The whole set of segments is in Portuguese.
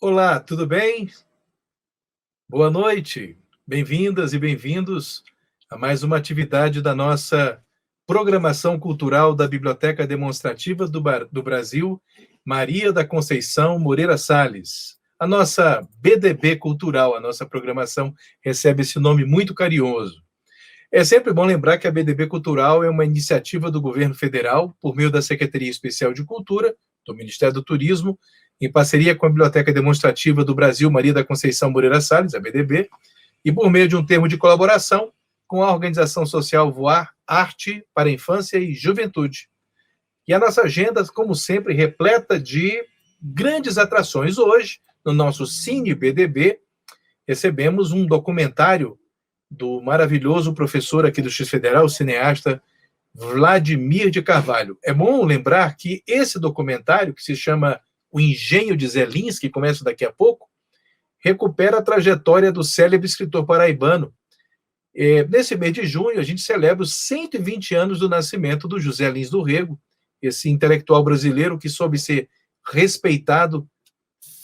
Olá, tudo bem? Boa noite. Bem-vindas e bem-vindos a mais uma atividade da nossa programação cultural da Biblioteca Demonstrativa do Brasil, Maria da Conceição Moreira Salles. A nossa BDB Cultural, a nossa programação recebe esse nome muito carinhoso. É sempre bom lembrar que a BDB Cultural é uma iniciativa do governo federal, por meio da Secretaria Especial de Cultura, do Ministério do Turismo, em parceria com a Biblioteca Demonstrativa do Brasil, Maria da Conceição Moreira Salles, a BDB, e por meio de um termo de colaboração com a organização social Voar Arte para a Infância e Juventude. E a nossa agenda, como sempre, repleta de grandes atrações. Hoje, no nosso Cine BDB, recebemos um documentário do maravilhoso professor aqui do X Federal, o cineasta Vladimir de Carvalho. É bom lembrar que esse documentário, que se chama O Engenho de Zelins, que começa daqui a pouco, recupera a trajetória do célebre escritor paraibano. Nesse mês de junho, a gente celebra os 120 anos do nascimento do José Lins do Rego, esse intelectual brasileiro que soube ser respeitado,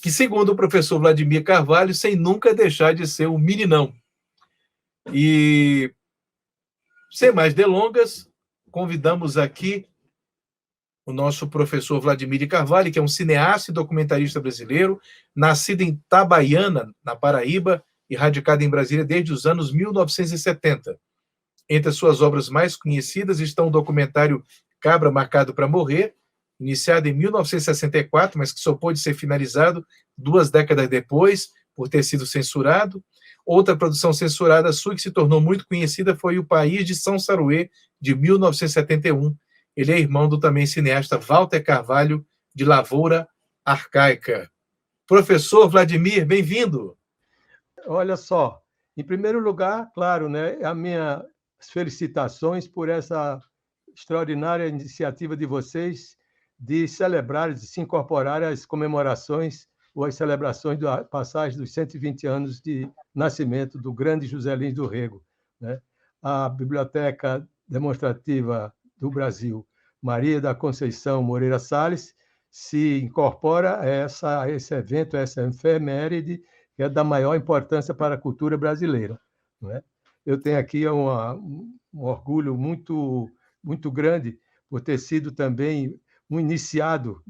que, segundo o professor Vladimir Carvalho, sem nunca deixar de ser um meninão. E, sem mais delongas, convidamos aqui o nosso professor Vladimir de Carvalho, que é um cineasta e documentarista brasileiro, nascido em Itabaiana, na Paraíba, e radicado em Brasília desde os anos 1970. Entre as suas obras mais conhecidas estão o documentário Cabra Marcado para Morrer, iniciado em 1964, mas que só pôde ser finalizado 2 décadas depois, por ter sido censurado. Outra produção censurada sua, que se tornou muito conhecida, foi O País de São Saruê, de 1971. Ele é irmão do também cineasta Walter Carvalho, de Lavoura Arcaica. Professor Vladimir, bem-vindo. Olha só, em primeiro lugar, claro, né, as minhas felicitações por essa extraordinária iniciativa de vocês de celebrar, de se incorporar às comemorações ou às celebrações da passagem dos 120 anos de nascimento do grande José Lins do Rego, né? A Biblioteca Demonstrativa do Brasil, Maria da Conceição Moreira Salles, se incorpora a esse evento, a essa efeméride, que é da maior importância para a cultura brasileira, não é? Eu tenho aqui um orgulho muito, muito grande por ter sido também um iniciado,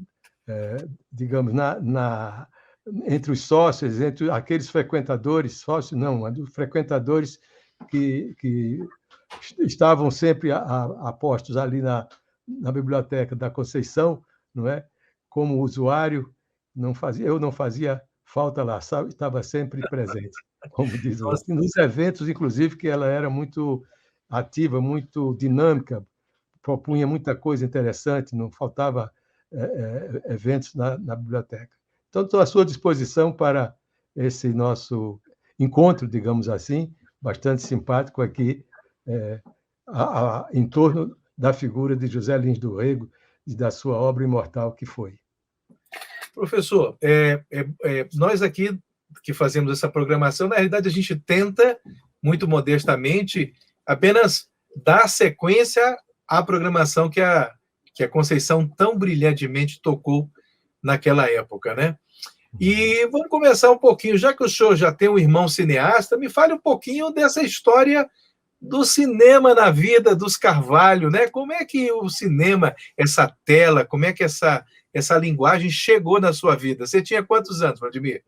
digamos, entre os sócios, entre aqueles frequentadores, sócios não, frequentadores que estavam sempre apostos ali na Biblioteca da Conceição, não é? Como usuário, eu não fazia falta lá, estava sempre presente, como diz nos eventos, inclusive, que ela era muito ativa, muito dinâmica, propunha muita coisa interessante, não faltava eventos na biblioteca. Então, estou à sua disposição para esse nosso encontro, digamos assim, bastante simpático aqui, em torno da figura de José Lins do Rego e da sua obra imortal que foi. Professor, nós aqui que fazemos essa programação, na realidade, a gente tenta, muito modestamente, apenas dar sequência à programação que a Conceição tão brilhantemente tocou naquela época, né? E vamos começar um pouquinho, já que o senhor já tem um irmão cineasta, me fale um pouquinho dessa história do cinema na vida dos Carvalho, né? Como é que o cinema, essa tela, como é que essa linguagem chegou na sua vida? Você tinha quantos anos, Vladimir?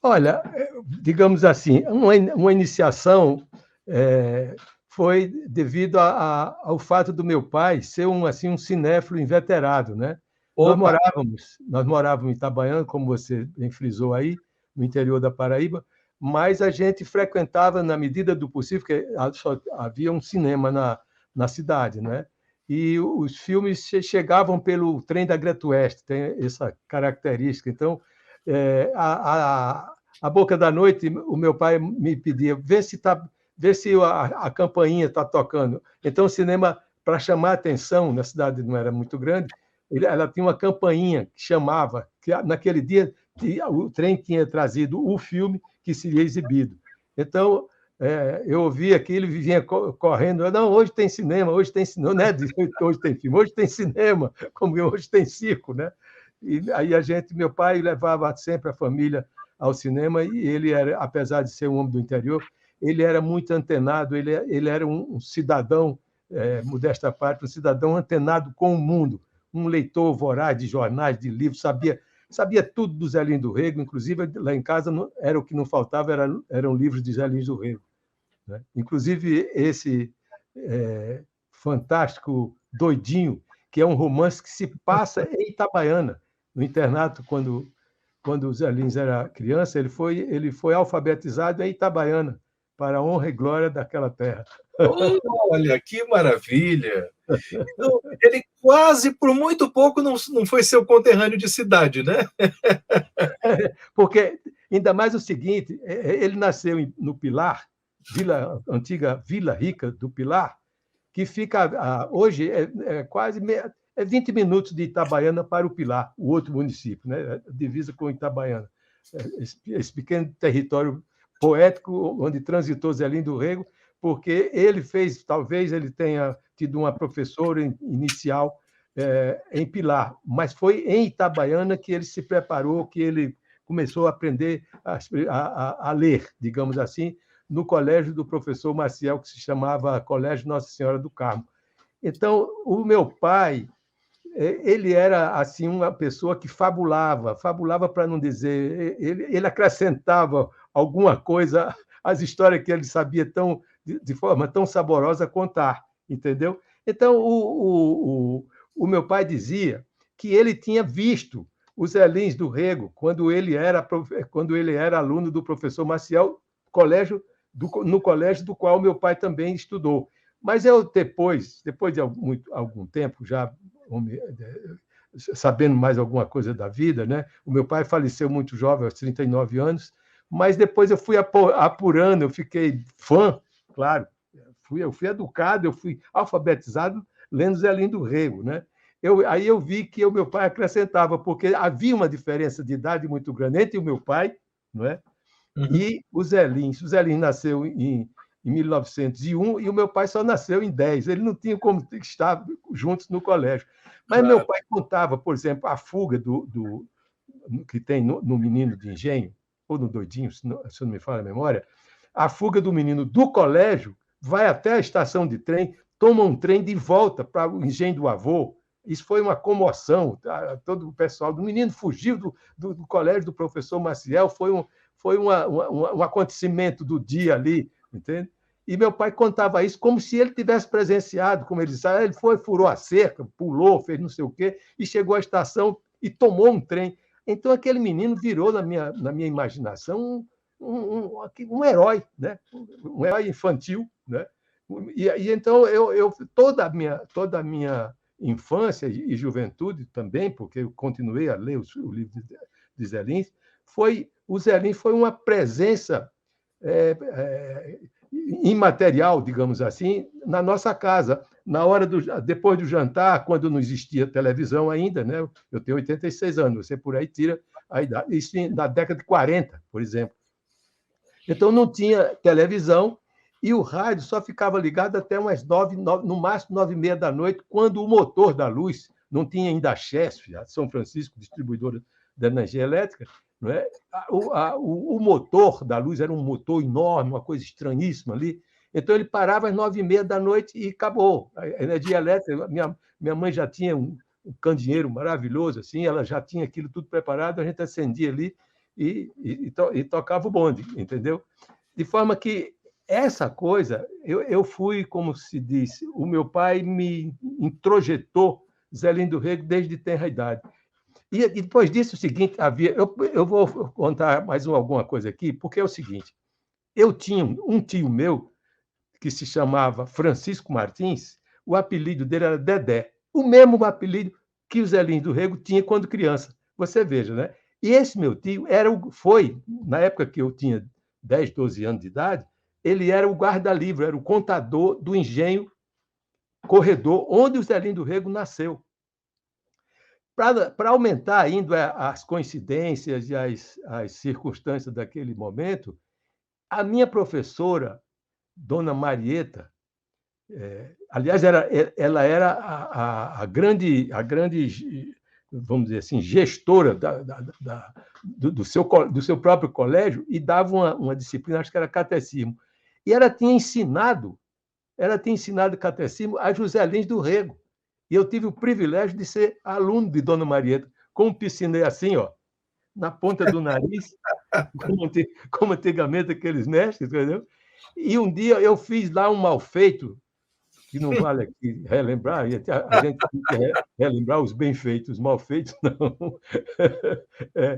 Olha, digamos assim, uma iniciação foi devido ao fato do meu pai ser um cinéfilo inveterado, né? Nós morávamos em Itabaiana, como você bem frisou aí, no interior da Paraíba, mas a gente frequentava, na medida do possível, porque só havia um cinema na cidade, né? E os filmes chegavam pelo trem da Great West, tem essa característica. Então, a boca da noite, o meu pai me pedia, vê se a campainha está tocando. Então, o cinema, para chamar a atenção, na cidade não era muito grande, ela tinha uma campainha que chamava, que naquele dia o trem tinha trazido o filme que seria exibido. Então, eu ouvia aquilo e vinha correndo, não, hoje tem cinema, não é hoje tem filme, hoje tem cinema, como hoje tem circo, né? E aí meu pai levava sempre a família ao cinema e ele era, apesar de ser um homem do interior, ele era muito antenado, ele era um cidadão, modesta parte, um cidadão antenado com o mundo, um leitor voraz de jornais, de livros, sabia tudo do Zé Lins do Rego, inclusive lá em casa era o que não faltava, eram livros de Zé Lins do Rego, né? Inclusive esse fantástico Doidinho, que é um romance que se passa em Itabaiana, no internato, quando o Zé Lins era criança, ele foi alfabetizado em Itabaiana, para a honra e glória daquela terra. Olha, que maravilha! Então, ele quase, por muito pouco, não foi seu conterrâneo de cidade, né? Porque, ainda mais o seguinte, ele nasceu no Pilar, antiga Vila Rica do Pilar, que fica, hoje, quase 20 minutos de Itabaiana para o Pilar, o outro município, né? Divisa com Itabaiana. Esse pequeno território poético onde transitou Zé Lins do Rego, porque talvez ele tenha tido uma professora inicial em Pilar, mas foi em Itabaiana que ele se preparou, que ele começou a aprender a ler, digamos assim, no colégio do professor Maciel, que se chamava Colégio Nossa Senhora do Carmo. Então, o meu pai, ele era assim uma pessoa que fabulava para não dizer, ele acrescentava alguma coisa às histórias que ele sabia de forma tão saborosa contar, entendeu? Então, o meu pai dizia que ele tinha visto o Zé Lins do Rego quando ele era aluno do professor Maciel, no colégio do qual meu pai também estudou. Mas eu, depois de algum tempo, já sabendo mais alguma coisa da vida, né? O meu pai faleceu muito jovem, aos 39 anos, mas depois eu fui apurando, eu fiquei fã, claro, eu fui educado, eu fui alfabetizado lendo Zé Lins do Rego, né? Aí eu vi que o meu pai acrescentava, porque havia uma diferença de idade muito grande entre o meu pai, não é? Uhum. E o Zé Lins. O Zé Lins nasceu em 1901 e o meu pai só nasceu em 10. Ele não tinha como estar juntos no colégio. Mas Claro. meu pai contava, por exemplo, a fuga que tem no Menino de Engenho, ou no Doidinho, se não me falha a memória, a fuga do menino do colégio, vai até a estação de trem, toma um trem de volta para o engenho do avô. Isso foi uma comoção. Todo o pessoal do menino fugiu do colégio do professor Maciel, foi um acontecimento do dia ali, entende? E meu pai contava isso como se ele tivesse presenciado, como ele disse, ele furou a cerca, pulou, fez não sei o quê, e chegou à estação e tomou um trem. Então, aquele menino virou, na minha imaginação, um herói, né? Um herói infantil. Né? E então, toda a minha infância e juventude também, porque eu continuei a ler o livro de Zé Lins, o Zé Lins foi uma presença imaterial, digamos assim, na nossa casa. Depois do jantar, quando não existia televisão ainda, né? Eu tenho 86 anos, você por aí tira a idade, isso na década de 40, por exemplo. Então, não tinha televisão e o rádio só ficava ligado até umas 9, no máximo 9h30 da noite, quando o motor da luz, não tinha ainda a Chesf, a São Francisco, distribuidora da energia elétrica, não é? O motor da luz era um motor enorme, uma coisa estranhíssima ali. Então, ele parava às 9h30 da noite e acabou. A energia elétrica, minha mãe já tinha um candeeiro maravilhoso, assim, ela já tinha aquilo tudo preparado, a gente acendia ali e tocava o bonde, entendeu? De forma que essa coisa, eu fui, como se diz, o meu pai me introjetou Zé Lins do Rego desde tenra idade. E depois disso, o seguinte, eu vou contar mais alguma coisa aqui, porque é o seguinte, eu tinha um tio meu que se chamava Francisco Martins, o apelido dele era Dedé, o mesmo apelido que o Zé Lins do Rego tinha quando criança. Você veja, né? E esse meu tio foi, na época que eu tinha 10, 12 anos de idade, ele era o guarda-livro, era o contador do engenho corredor onde o Zé Lins do Rego nasceu. Para aumentar ainda as coincidências e as circunstâncias daquele momento, a minha professora, Dona Marieta, aliás, ela era a grande vamos dizer assim, gestora do seu próprio colégio e dava uma disciplina, acho que era catecismo. E ela tinha ensinado catecismo a José Lins do Rego. E eu tive o privilégio de ser aluno de Dona Marieta, com um piscinê assim, ó, na ponta do nariz, como antigamente aqueles mestres, entendeu? E um dia eu fiz lá um mal feito, que não vale aqui relembrar, e a gente tem que relembrar os bem feitos, os mal feitos, não. É,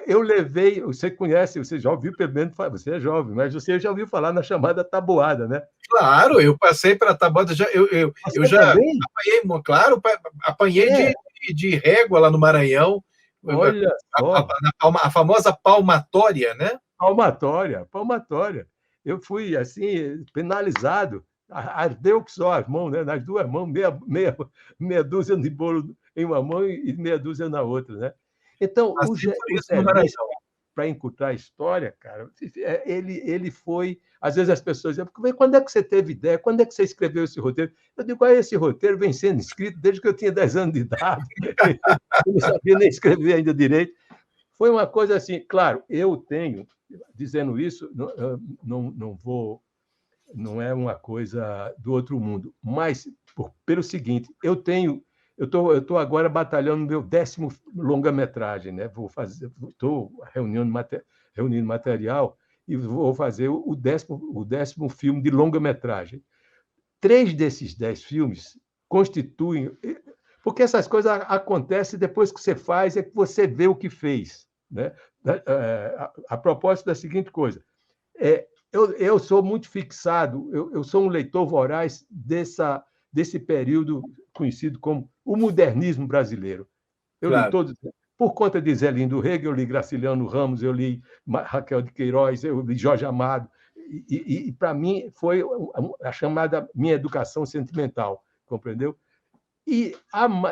eu levei, você conhece, você já ouviu, pelo menos, você é jovem, mas você já ouviu falar na chamada tabuada, né? Claro, eu passei para a tabuada, eu já também? apanhei, claro, apanhei de régua lá no Maranhão, Olha só. a famosa palmatória, né? Palmatória. Eu fui, assim, penalizado. Ardeu que só as mãos, né? Nas duas mãos, meia dúzia de bolo em uma mão e meia dúzia na outra, né? Então, o Passei por isso Zé no Lins, Maranhão. para encurtar a história, cara, ele foi. Às vezes as pessoas dizem, quando é que você teve ideia? Quando é que você escreveu esse roteiro? Eu digo, esse roteiro vem sendo escrito desde que eu tinha 10 anos de idade. Eu não sabia nem escrever ainda direito. Foi uma coisa assim, claro, eu tenho, dizendo isso, não vou, não é uma coisa do outro mundo, mas pelo seguinte, eu estou agora batalhando meu 10º longa-metragem, né? Estou reunindo material e vou fazer o 10º filme de longa-metragem. 3 desses 10 filmes constituem, porque essas coisas acontecem depois que você faz, é que você vê o que fez, né? A propósito da seguinte coisa, eu sou muito fixado, eu sou um leitor voraz desse período conhecido como o modernismo brasileiro. Eu li Claro. todos, por conta de Zé Lindo Rego, eu li Graciliano Ramos, eu li Raquel de Queiroz, eu li Jorge Amado, e para mim foi a chamada minha educação sentimental, compreendeu? E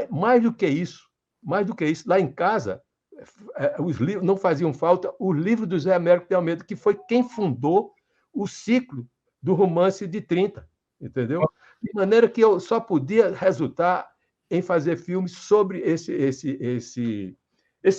mais do que isso, lá em casa, os livros não faziam falta, o livro do José Américo de Almeida, que foi quem fundou o ciclo do romance de 30, entendeu? De maneira que eu só podia resultar em fazer filmes sobre esse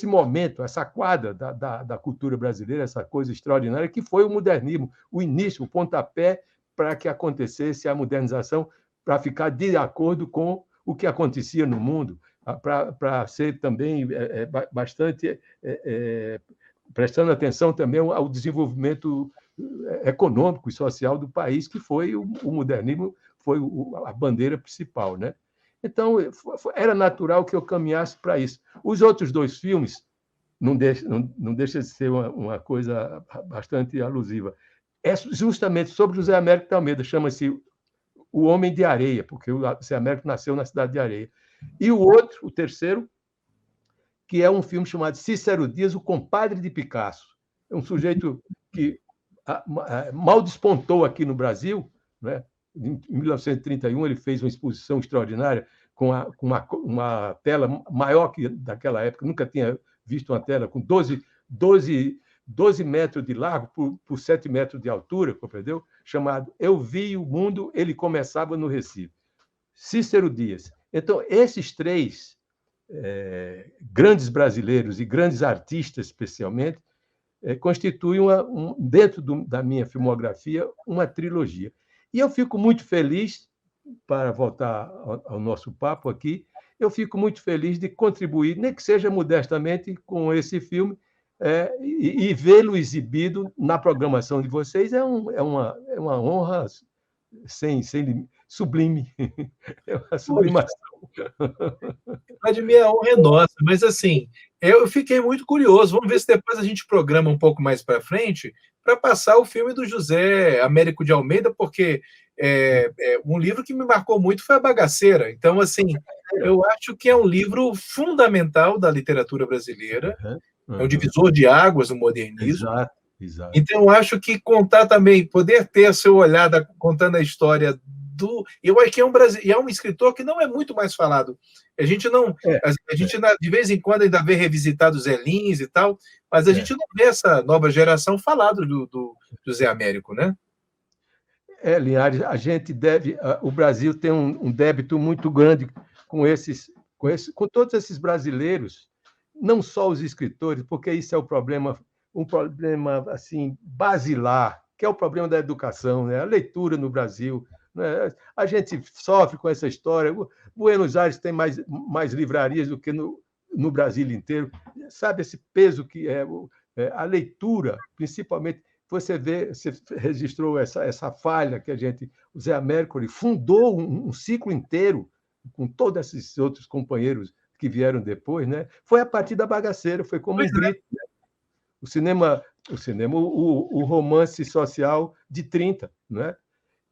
momento, essa quadra da cultura brasileira, essa coisa extraordinária que foi o modernismo, o início, o pontapé para que acontecesse a modernização, para ficar de acordo com o que acontecia no mundo, para ser também bastante prestando atenção também ao desenvolvimento econômico e social do país, que foi o modernismo, foi a bandeira principal, né? Então, era natural que eu caminhasse para isso. Os outros 2 filmes não deixa de ser uma coisa bastante alusiva. É justamente sobre José Américo de Almeida, chama-se O Homem de Areia, porque o José Américo nasceu na cidade de Areia. E o terceiro, que é um filme chamado Cícero Dias, o compadre de Picasso. É um sujeito que mal despontou aqui no Brasil, né? Em 1931 ele fez uma exposição extraordinária com uma tela maior que daquela época, nunca tinha visto uma tela com 12 metros de largo por 7 metros de altura, compreendeu? Chamado Eu Vi o Mundo, ele começava no Recife. Cícero Dias. Então, esses 3 grandes brasileiros e grandes artistas, especialmente, constituem, dentro da minha filmografia, uma trilogia. E eu fico muito feliz, para voltar ao nosso papo aqui, eu fico muito feliz de contribuir, nem que seja modestamente, com esse filme, e vê-lo exibido na programação de vocês é uma honra sublime, é uma sublimação. Vladimir, a honra é nossa, mas assim, eu fiquei muito curioso. Vamos ver se depois a gente programa um pouco mais para frente para passar o filme do José Américo de Almeida, porque um livro que me marcou muito foi A Bagaceira. Então, assim, eu acho que é um livro fundamental da literatura brasileira, é um divisor de águas no modernismo. Exato, exato. Então, eu acho que contar também, poder ter seu olhar contando a história do. Eu acho que é um escritor que não é muito mais falado. A gente não. A gente, de vez em quando, ainda vê revisitado Zé Lins e tal, mas a gente não vê essa nova geração falado do José Américo, né? Linhares, a gente deve. O Brasil tem um débito muito grande com com todos esses brasileiros, não só os escritores, porque isso é um problema assim basilar, que é o problema da educação, né? A leitura no Brasil, né? A gente sofre com essa história. Buenos Aires tem mais livrarias do que no Brasil inteiro. Sabe esse peso que é a leitura, principalmente. Você registrou essa falha que o Zé Américo fundou um ciclo inteiro com todos esses outros companheiros que vieram depois, né? Foi a partir da Bagaceira, foi como um grito. Né? O romance social de 30, né?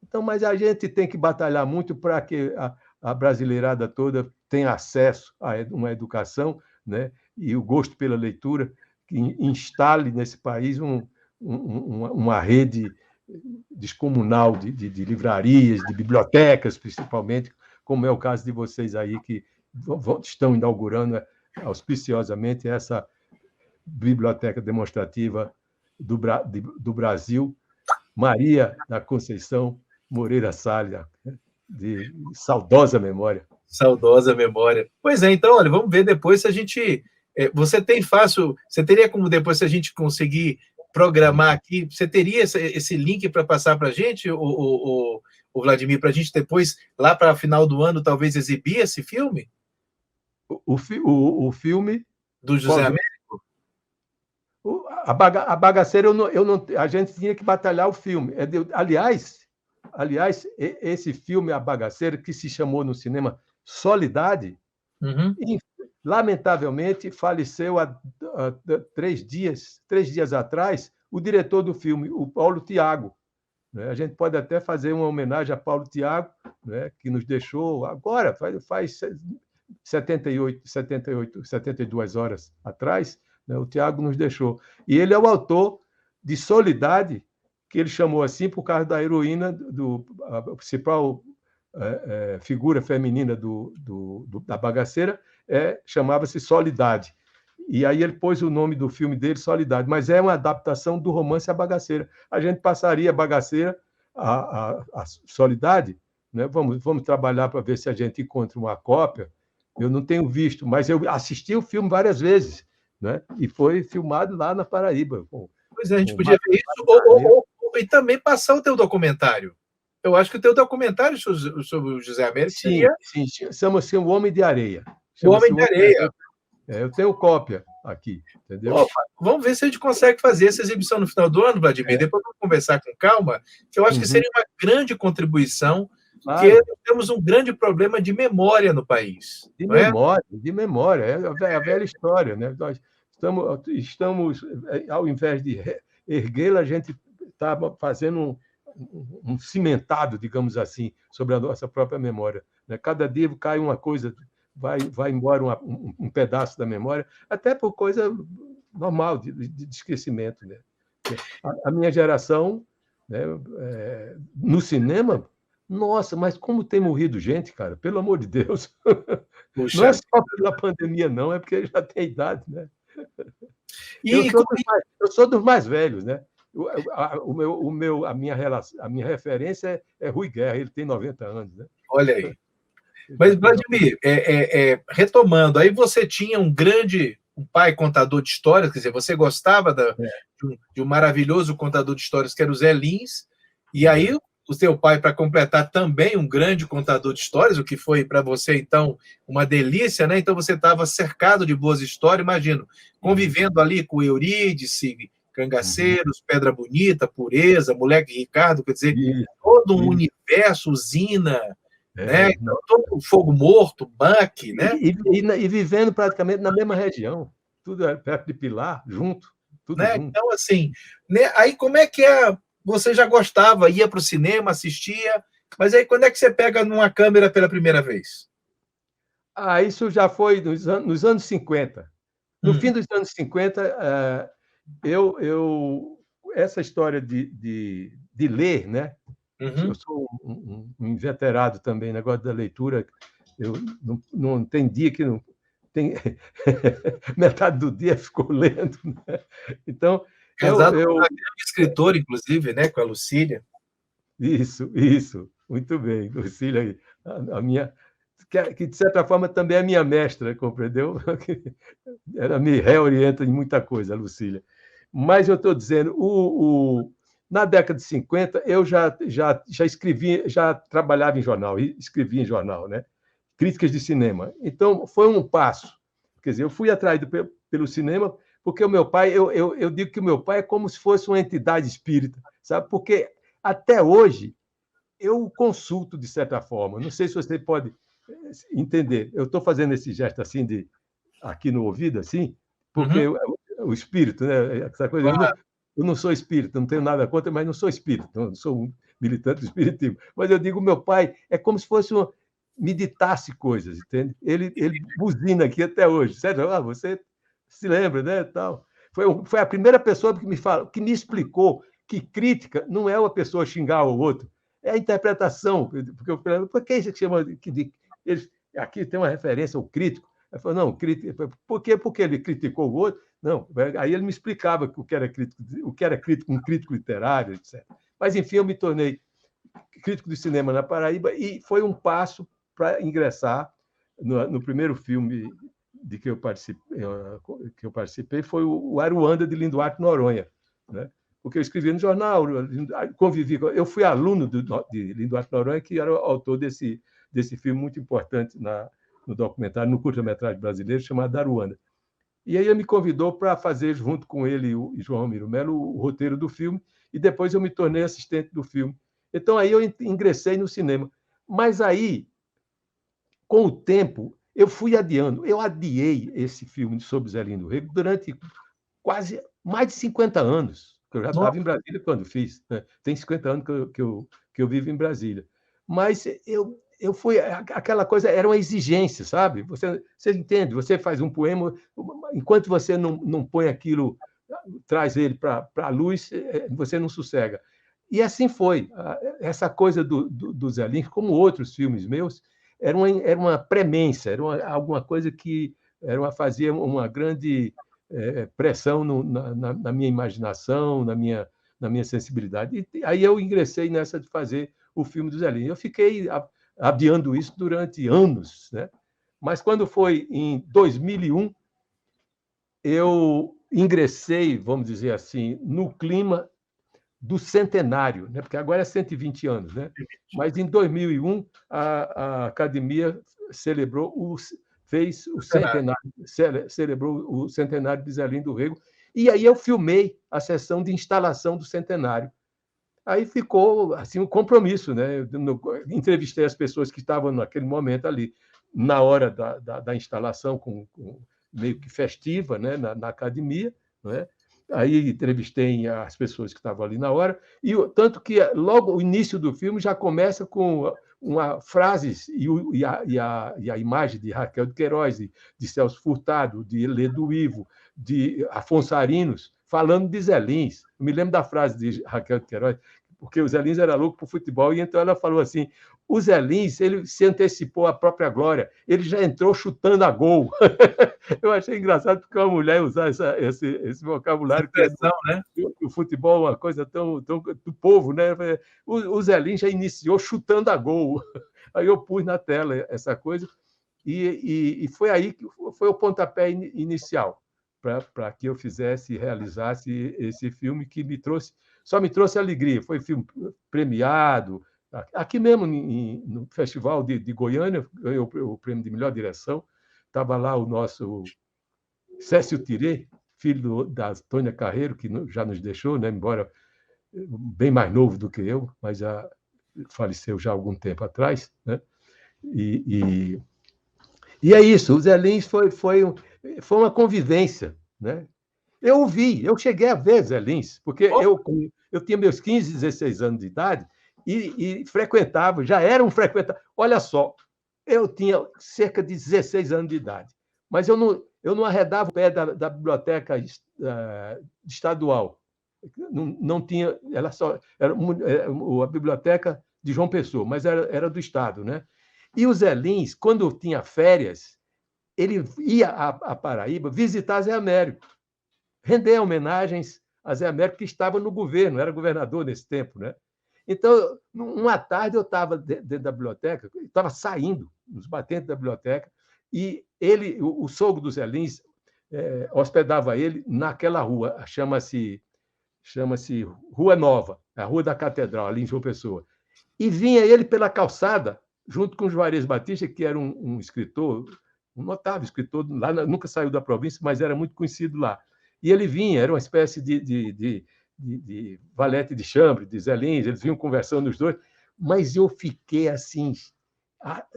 Então, mas a gente tem que batalhar muito para que a brasileirada toda tenha acesso a uma educação, né? E o gosto pela leitura, que instale nesse país uma rede descomunal de livrarias, de bibliotecas, principalmente, como é o caso de vocês aí, que estão inaugurando auspiciosamente essa biblioteca demonstrativa do Brasil, Maria da Conceição Moreira Salha, de saudosa memória. Saudosa memória. Pois é, então, olha, vamos ver depois se a gente... Você teria como depois, se a gente conseguir programar aqui, você teria esse link para passar para a gente, o Vladimir, para a gente depois, lá para o final do ano, talvez exibir esse filme? O filme... Do José Américo? A Bagaceira, a gente tinha que batalhar o filme. Aliás, esse filme, A Bagaceira, que se chamou no cinema Solidade, lamentavelmente faleceu há 3 dias atrás, o diretor do filme, o Paulo Thiago. Né? A gente pode até fazer uma homenagem a Paulo Thiago, né? Que nos deixou agora, faz 72 horas atrás, né? O Thiago nos deixou. E ele é o autor de Solidade, que ele chamou assim por causa da heroína, a principal figura feminina da Bagaceira, chamava-se Solidade. E aí ele pôs o nome do filme dele, Solidade, mas é uma adaptação do romance A Bagaceira. A gente passaria a Bagaceira, a Solidade, né? Vamos trabalhar para ver se a gente encontra uma cópia. Eu não tenho visto, mas eu assisti o filme várias vezes, né? E foi filmado lá na Paraíba. Pois é, a gente podia ver isso, e também passar o teu documentário. Eu acho que o teu documentário sobre o José Américo seria... Sim, chama-se O Homem de Areia. O Homem de Areia. Eu tenho cópia aqui, entendeu? Opa, vamos ver se a gente consegue fazer essa exibição no final do ano, Vladimir. Depois vamos conversar com calma, que eu acho que seria uma grande contribuição, porque temos um grande problema de memória no país. De memória. É a velha história, né? Nós estamos ao invés de erguê-la, a gente está fazendo um cimentado, digamos assim, sobre a nossa própria memória. Né? Cada dia cai uma coisa, vai embora um pedaço da memória, até por coisa normal de esquecimento. Né? A minha geração, né, no cinema, nossa, mas como tem morrido gente, cara, pelo amor de Deus. Puxa. Não é só pela pandemia, não, é porque já tem idade, né? Eu sou dos mais velhos, né? A minha referência é Rui Guerra, ele tem 90 anos, né? Olha aí. Mas, Vladimir, retomando, aí você tinha um pai contador de histórias, quer dizer, você gostava de um maravilhoso contador de histórias, que era o Zé Lins, e aí o seu pai, para completar, também um grande contador de histórias, o que foi para você, então, uma delícia, né? Então você estava cercado de boas histórias, imagino, convivendo ali com Eurídice, Cangaceiros, Pedra Bonita, Pureza, Moleque Ricardo, quer dizer, todo um universo, Usina, né? Então, todo o Fogo Morto, Buck, né? E vivendo praticamente na mesma região, tudo perto de Pilar, junto, tudo né? junto. Então, assim, né? Aí como é que você já gostava, ia para o cinema, assistia, mas aí quando é que você pega numa câmera pela primeira vez? Isso já foi nos anos 50. No fim dos anos 50, essa história de ler, né? Eu sou um inveterado também, negócio da leitura. Eu não tem dia que não tem metade do dia ficou lendo, né? Então, casado com uma grande escritora, inclusive, né, com a Lucília. Isso, muito bem, Lucília, a minha que, de certa forma, também é minha mestra, compreendeu? Ela me reorienta em muita coisa, Lucília. Mas eu estou dizendo, na década de 50, eu já escrevi, já trabalhava em jornal, escrevia em jornal, né? Críticas de cinema. Então, foi um passo. Quer dizer, eu fui atraído pelo cinema porque o meu pai, eu digo que o meu pai é como se fosse uma entidade espírita, sabe? Porque até hoje eu consulto de certa forma. Não sei se você pode entender. Eu estou fazendo esse gesto assim de aqui no ouvido, assim, porque Uhum. o espírito, né? Essa coisa. Claro. Eu não sou espírita, não tenho nada contra, mas não sou espírita, não sou um militante do espiritismo. Mas eu digo, meu pai é como se fosse me ditasse coisas, entende? Ele buzina aqui até hoje. Sério, você se lembra, né? Tal. Foi a primeira pessoa que me explicou que crítica não é uma pessoa xingar o outro, é a interpretação. Porque eu falei, por que isso que chama eles, aqui tem uma referência ao crítico. Ele falou, não, por quê? Porque ele criticou o outro? Não, aí ele me explicava o que era crítico, um crítico literário, etc. Mas, enfim, eu me tornei crítico de cinema na Paraíba e foi um passo para ingressar no primeiro filme de que eu participei foi o Aruanda, de Linduarte Noronha, né? Porque eu escrevia no jornal, convivi, eu fui aluno de Linduarte Noronha, que era o autor desse filme muito importante no documentário, no curta-metragem brasileiro, chamado Aruanda. E aí ele me convidou para fazer, junto com ele e João Ramiro Melo, o roteiro do filme, e depois eu me tornei assistente do filme. Então, aí eu ingressei no cinema. Mas aí, com o tempo, eu fui adiando. Eu adiei esse filme sobre Zé Lindo Rego durante quase mais de 50 anos. Eu já estava em Brasília quando fiz. Né? Tem 50 anos que eu vivo em Brasília. Mas eu fui... Aquela coisa era uma exigência, sabe? Você entende? Você faz um poema, enquanto você não põe aquilo, traz ele para a luz, você não sossega. E assim foi. Essa coisa do Zé Lins, como outros filmes meus, era uma premência, alguma coisa que fazia uma grande pressão na minha imaginação, na minha sensibilidade. E aí eu ingressei nessa de fazer o filme do Zé Lins. Eu fiquei adiando isso durante anos, né? Mas quando foi em 2001, eu ingressei, vamos dizer assim, no clima do centenário, né? Porque agora é 120 anos, né? Mas em 2001 a Academia fez o centenário, celebrou o centenário de Zé Lindo Rego, e aí eu filmei a sessão de instalação do centenário. Aí ficou assim um compromisso, né? Eu entrevistei as pessoas que estavam naquele momento ali, na hora da instalação, meio que festiva, né? na academia, né? Aí entrevistei as pessoas que estavam ali na hora, e tanto que logo o início do filme já começa com uma frases e a imagem de Raquel de Queiroz, de Celso Furtado, de Ledo Ivo, de Afonso Arinos, falando de Zé Lins. Eu me lembro da frase de Raquel de Queiroz, porque o Zé Lins era louco por futebol, e então ela falou assim, o Zé Lins, ele se antecipou à própria glória, ele já entrou chutando a gol. Eu achei engraçado porque uma mulher usar esse vocabulário que é né? o futebol é uma coisa tão do povo, né? O Zé Lins já iniciou chutando a gol. Aí eu pus na tela essa coisa e foi aí que foi o pontapé inicial para que eu realizasse esse filme que só me trouxe alegria. Foi filme premiado. Aqui mesmo, no Festival de Goiânia, ganhou o prêmio de melhor direção. Estava lá o nosso Cécio Tirê, filho da Tônia Carreiro, que já nos deixou, né? Embora bem mais novo do que eu, mas já faleceu já há algum tempo atrás. Né? E é isso, o Zé Lins foi uma convivência. Né? Eu cheguei a ver Zé Lins, porque eu tinha meus 15, 16 anos de idade e frequentava, já era um frequentador. Olha só, eu tinha cerca de 16 anos de idade, mas eu não arredava o pé da biblioteca estadual. Não tinha, ela só era a biblioteca de João Pessoa, mas era do estado, né? E o Zé Lins, quando tinha férias, ele ia à Paraíba visitar Zé Américo, render homenagens a Zé Américo, que estava no governo, era governador nesse tempo, né? Então, uma tarde eu estava dentro da biblioteca, estava saindo, nos batentes da biblioteca, e ele, o sogro do Zé Lins, hospedava ele naquela rua, chama-se Rua Nova, a Rua da Catedral, ali em João Pessoa. E vinha ele pela calçada, junto com o Juarez Batista, que era um escritor, um notável escritor, lá nunca saiu da província, mas era muito conhecido lá. E ele vinha, era uma espécie de valete de chambre, de Zé Lins, eles vinham conversando os dois, mas eu fiquei assim,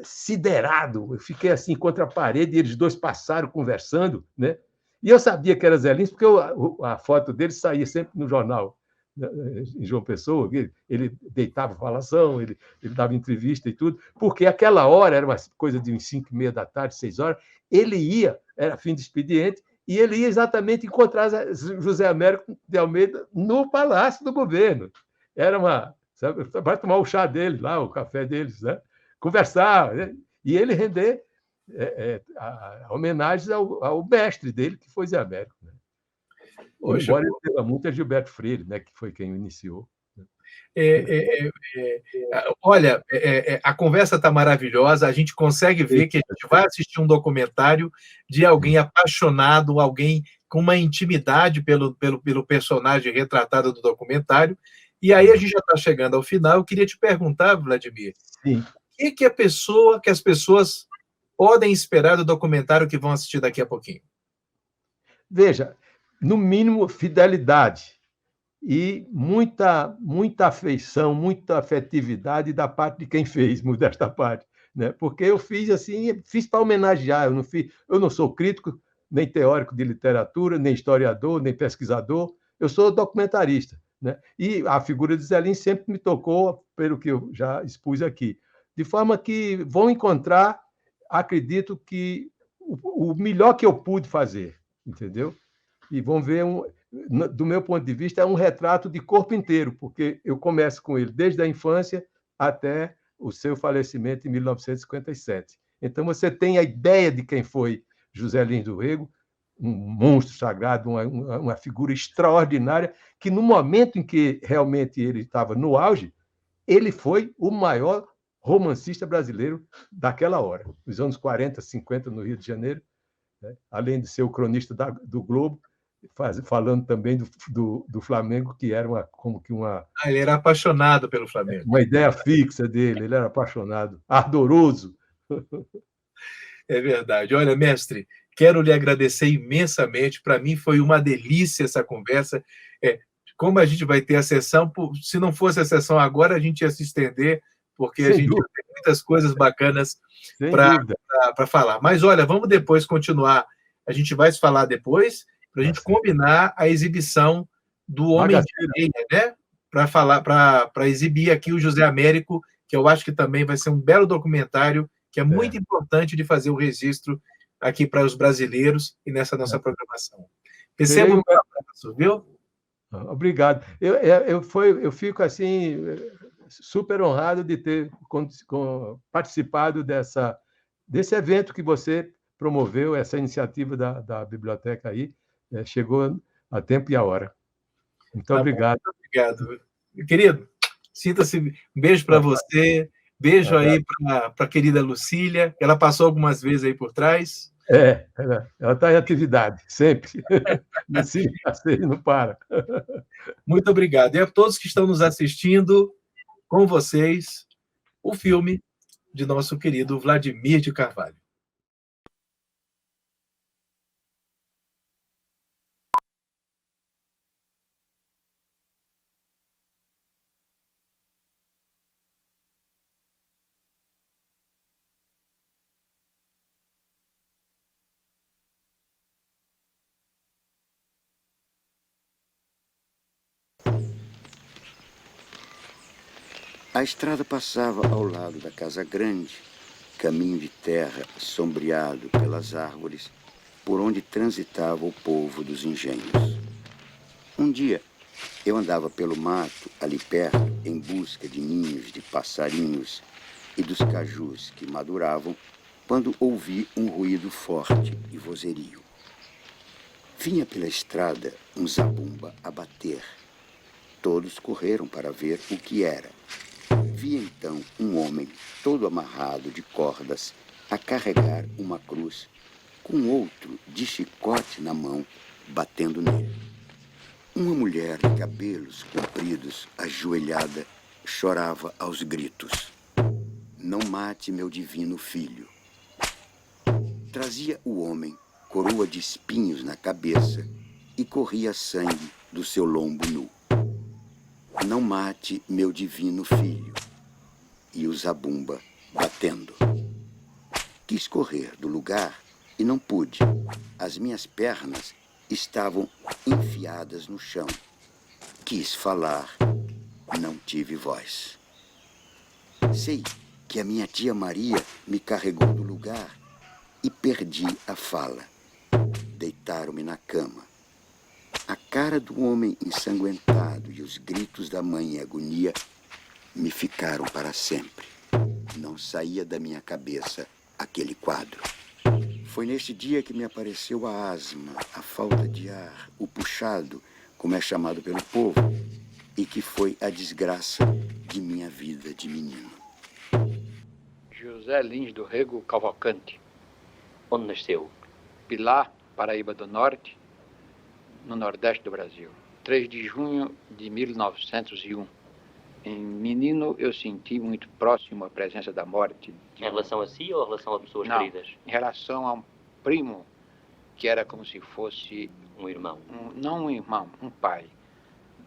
siderado, eu fiquei assim contra a parede, e eles dois passaram conversando, né? E eu sabia que era Zé Lins, porque a foto dele saía sempre no jornal, né, em João Pessoa, ele deitava falação, ele dava entrevista e tudo, porque aquela hora, era uma coisa de uns 5h30 da tarde, 6 horas, ele ia, era fim de expediente, e ele ia exatamente encontrar José Américo de Almeida no Palácio do Governo. Era sabe, vai tomar o chá dele lá, o café deles, né? Conversar, né? E ele render homenagens ao mestre dele, que foi Zé Américo. Né? Poxa, Embora ele tenha muito a Gilberto Freire, né, que foi quem o iniciou. olha, a conversa está maravilhosa, a gente consegue ver que a gente vai assistir um documentário de alguém apaixonado, alguém com uma intimidade pelo personagem retratado do documentário, e aí a gente já está chegando ao final. Eu queria te perguntar, Vladimir, Sim. o que as pessoas podem esperar do documentário que vão assistir daqui a pouquinho? Veja, no mínimo, fidelidade e muita afeição, muita afetividade da parte de quem fez, modesta parte, né? Porque eu fiz assim, fiz para homenagear, eu não sou crítico, nem teórico de literatura, nem historiador, nem pesquisador, eu sou documentarista, né? E a figura de Zé Lins sempre me tocou, pelo que eu já expus aqui, de forma que vão encontrar, acredito que o melhor que eu pude fazer, entendeu? E vão ver do meu ponto de vista, é um retrato de corpo inteiro, porque eu começo com ele desde a infância até o seu falecimento em 1957. Então, você tem a ideia de quem foi José Lins do Rego, um monstro sagrado, uma figura extraordinária, que no momento em que realmente ele estava no auge, ele foi o maior romancista brasileiro daquela hora, nos anos 40, 50, no Rio de Janeiro, né? Além de ser o cronista do Globo, falando também do Flamengo, que era como que ele era apaixonado pelo Flamengo. Uma ideia fixa dele, ele era apaixonado, ardoroso. É verdade. Olha, mestre, quero lhe agradecer imensamente. Para mim foi uma delícia essa conversa. Como a gente vai ter a sessão, se não fosse a sessão agora, a gente ia se estender, porque a gente tem muitas coisas bacanas para falar. Mas, olha, vamos depois continuar. A gente vai se falar depois, para a gente combinar a exibição do Homem de Areia, né? Para exibir aqui o José Américo, que eu acho que também vai ser um belo documentário, que é muito importante de fazer o registro aqui para os brasileiros e nessa nossa programação. Receba um abraço, viu? Obrigado. Eu fico assim super honrado de ter participado desse evento que você promoveu, essa iniciativa da biblioteca aí, chegou a tempo e a hora. Muito obrigado. Muito obrigado. Querido, sinta-se, um beijo para você, beijo aí para a querida Lucília, ela passou algumas vezes aí por trás. Ela está em atividade, sempre. Não para. Muito obrigado. E a todos que estão nos assistindo, com vocês, o filme de nosso querido Vladimir de Carvalho. A estrada passava ao lado da casa grande, caminho de terra sombreado pelas árvores, por onde transitava o povo dos engenhos. Um dia, eu andava pelo mato, ali perto, em busca de ninhos de passarinhos e dos cajus que maduravam, quando ouvi um ruído forte e vozerio. Vinha pela estrada um zabumba a bater. Todos correram para ver o que era. Vi então um homem todo amarrado de cordas a carregar uma cruz, com outro de chicote na mão, batendo nele. Uma mulher de cabelos compridos, ajoelhada, chorava aos gritos: "Não mate meu divino filho." Trazia o homem coroa de espinhos na cabeça e corria sangue do seu lombo nu. "Não mate meu divino filho." E o zabumba batendo. Quis correr do lugar e não pude. As minhas pernas estavam enfiadas no chão. Quis falar, não tive voz. Sei que a minha tia Maria me carregou do lugar e perdi a fala. Deitaram-me na cama. A cara do homem ensanguentado e os gritos da mãe em agonia me ficaram para sempre. Não saía da minha cabeça aquele quadro. Foi neste dia que me apareceu a asma, a falta de ar, o puxado, como é chamado pelo povo, e que foi a desgraça de minha vida de menino. José Lins do Rego Cavalcante. Onde nasceu? Pilar, Paraíba do Norte, no Nordeste do Brasil. 3 de junho de 1901. Em menino, eu senti muito próximo a presença da morte. Em relação a si ou em relação a pessoas Não, queridas? em relação a um primo, que era como se fosse... Um irmão? Não um irmão, um pai.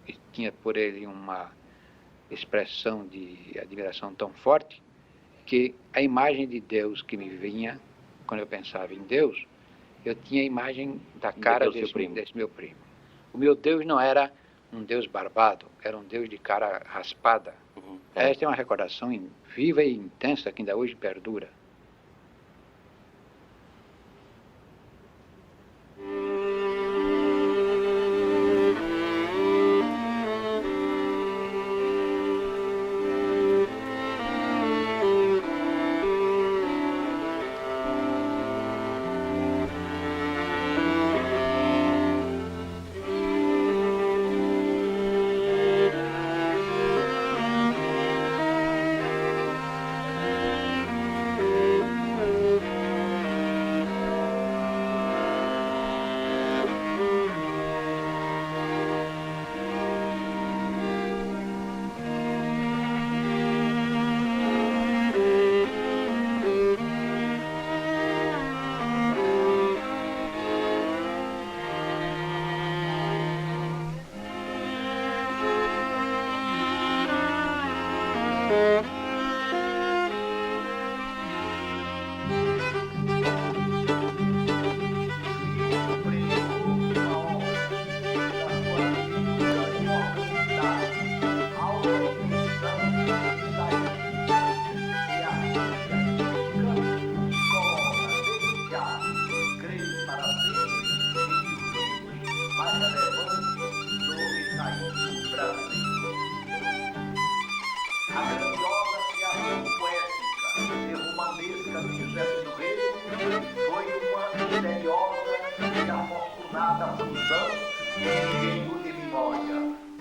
E tinha por ele uma expressão de admiração tão forte que a imagem de Deus que me vinha, quando eu pensava em Deus, eu tinha a imagem da cara desse meu primo. O meu Deus não era um Deus barbado, era um Deus de cara raspada. Esta é uma recordação viva e intensa que ainda hoje perdura.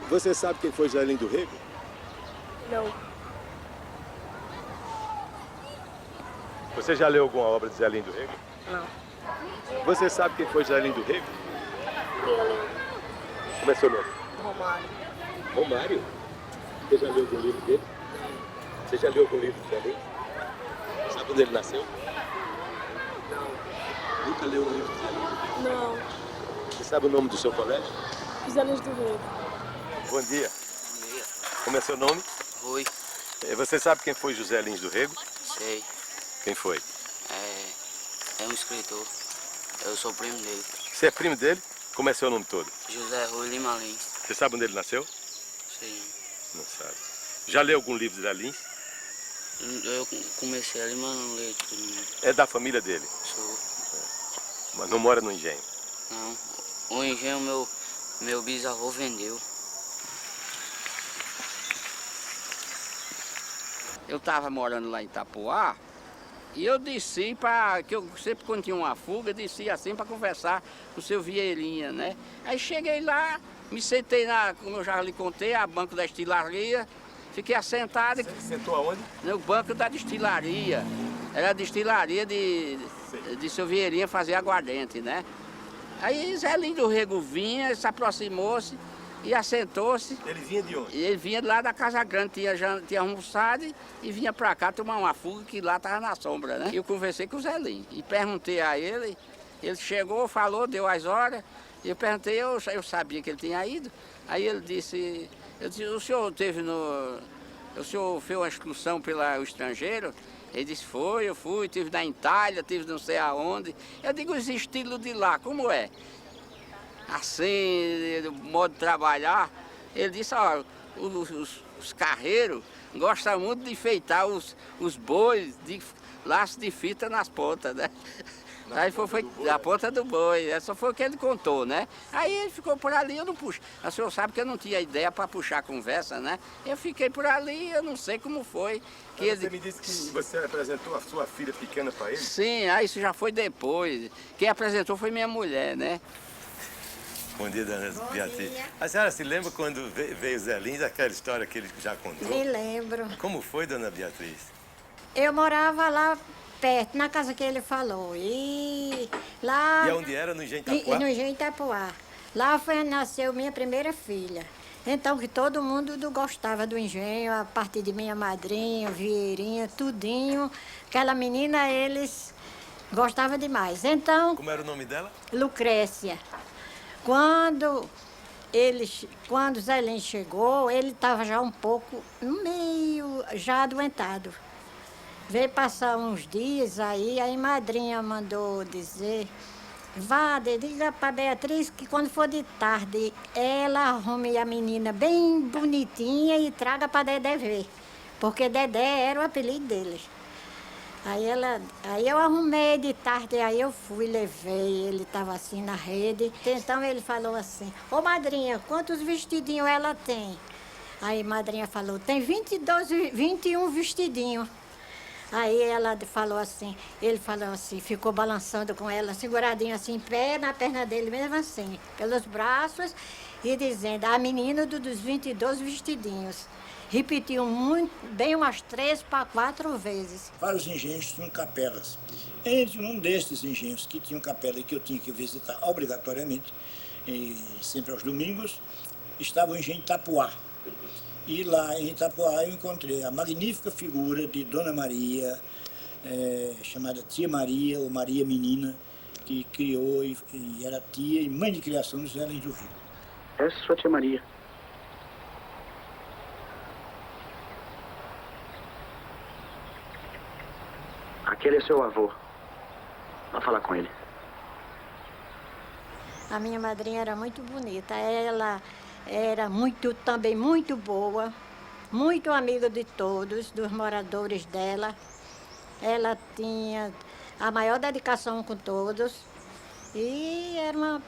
Você sabe quem foi José Lins do Rego? Não. Você já leu alguma obra de José Lins do Rego? Não. Você sabe quem foi José Lins do Rego? Eu lembro. Como é seu nome? Romário. Romário? Você já leu algum livro dele? Você já leu algum livro de José Lins? Sabe onde ele nasceu? Não. Nunca leu um livro de José Lins? Não. Você sabe o nome do seu colégio? José Lins do Rego. Bom dia. Bom dia. Como é seu nome? Rui. Você sabe quem foi José Lins do Rego? Sei. Quem foi? É um escritor. Eu sou primo dele. Você é primo dele? Como é seu nome todo? José Rui Lima Lins. Você sabe onde ele nasceu? Sim. Não sabe. Já leu algum livro de José Lins? Eu comecei ali, mas não leio tudo. Não. É da família dele? Sou. Mas não mora no engenho? Não. O engenho meu bisavô vendeu. Eu estava morando lá em Itapuá e eu desci para... que eu sempre quando tinha uma fuga, desci assim para conversar com o seu Vieirinha, né? Aí cheguei lá, Me sentei, como eu já lhe contei, a banco da destilaria. Fiquei assentado. Você sentou aonde? No banco da destilaria. Era a destilaria de seu Vieirinha fazer aguardente, né? Aí Zelinho do Rego vinha, se aproximou-se e assentou-se. Ele vinha de onde? Ele vinha lá da Casa Grande, tinha almoçado e vinha pra cá tomar uma fuga que lá tava na sombra, né? Eu conversei com o Zelinho e perguntei a ele. Ele chegou, falou, deu as horas. E eu perguntei, eu sabia que ele tinha ido. Aí ele disse, o senhor o senhor fez uma excursão pelo estrangeiro? Ele disse, eu fui, tive na Itália, tive não sei aonde. Eu digo, os estilos de lá, como é? Assim, o modo de trabalhar. Ele disse, ó, os carreiros gostam muito de enfeitar os bois de laço de fita nas pontas, né? Aí foi a ponta do boi, essa foi o que ele contou, né? Aí ele ficou por ali, eu não puxo. O senhor sabe que eu não tinha ideia para puxar a conversa, né? Eu fiquei por ali, eu não sei como foi. Você me disse que você apresentou a sua filha pequena para ele? Sim, isso já foi depois. Quem apresentou foi minha mulher, né? Bom dia, dona Beatriz. A senhora se lembra quando veio Zé Lins, aquela história que ele já contou? Me lembro. Como foi, dona Beatriz? Eu morava lá perto, na casa que ele falou. E lá... E onde era? No Engenho Itapuá? No Engenho Itapuá. Lá nasceu minha primeira filha. Então, que todo mundo gostava do engenho, a partir de minha madrinha, Vieirinha, tudinho. Aquela menina, eles gostavam demais. Então... Como era o nome dela? Lucrécia. Quando Zé Lins chegou, ele estava já um pouco, meio já adoentado. Veio passar uns dias aí, a madrinha mandou dizer, diga para Beatriz que quando for de tarde, ela arrume a menina bem bonitinha e traga para Dedé ver. Porque Dedé era o apelido deles. Aí eu arrumei de tarde, aí eu fui, levei, ele estava assim na rede. Então ele falou assim, ô madrinha, quantos vestidinhos ela tem? Aí madrinha falou, tem 21 vestidinhos. Aí ela falou assim, ele falou assim, ficou balançando com ela, seguradinho assim, em pé, na perna dele mesmo assim, pelos braços, e dizendo, a menina dos 22 vestidinhos. Repetiu muito, bem umas 3 para 4 vezes. Vários engenhos tinham capelas. Entre um desses engenhos que tinham capela e que eu tinha que visitar obrigatoriamente, sempre aos domingos, estava o engenho Itapuá. E lá em Itapuá eu encontrei a magnífica figura de Dona Maria, chamada Tia Maria, ou Maria Menina, que criou e era tia e mãe de criação dos Zé Lins do Rio. Essa é sua Tia Maria. Aquele é seu avô. Vá falar com ele. A minha madrinha era muito bonita. Ela era também muito boa, muito amiga de todos, dos moradores dela. Ela tinha a maior dedicação com todos e era uma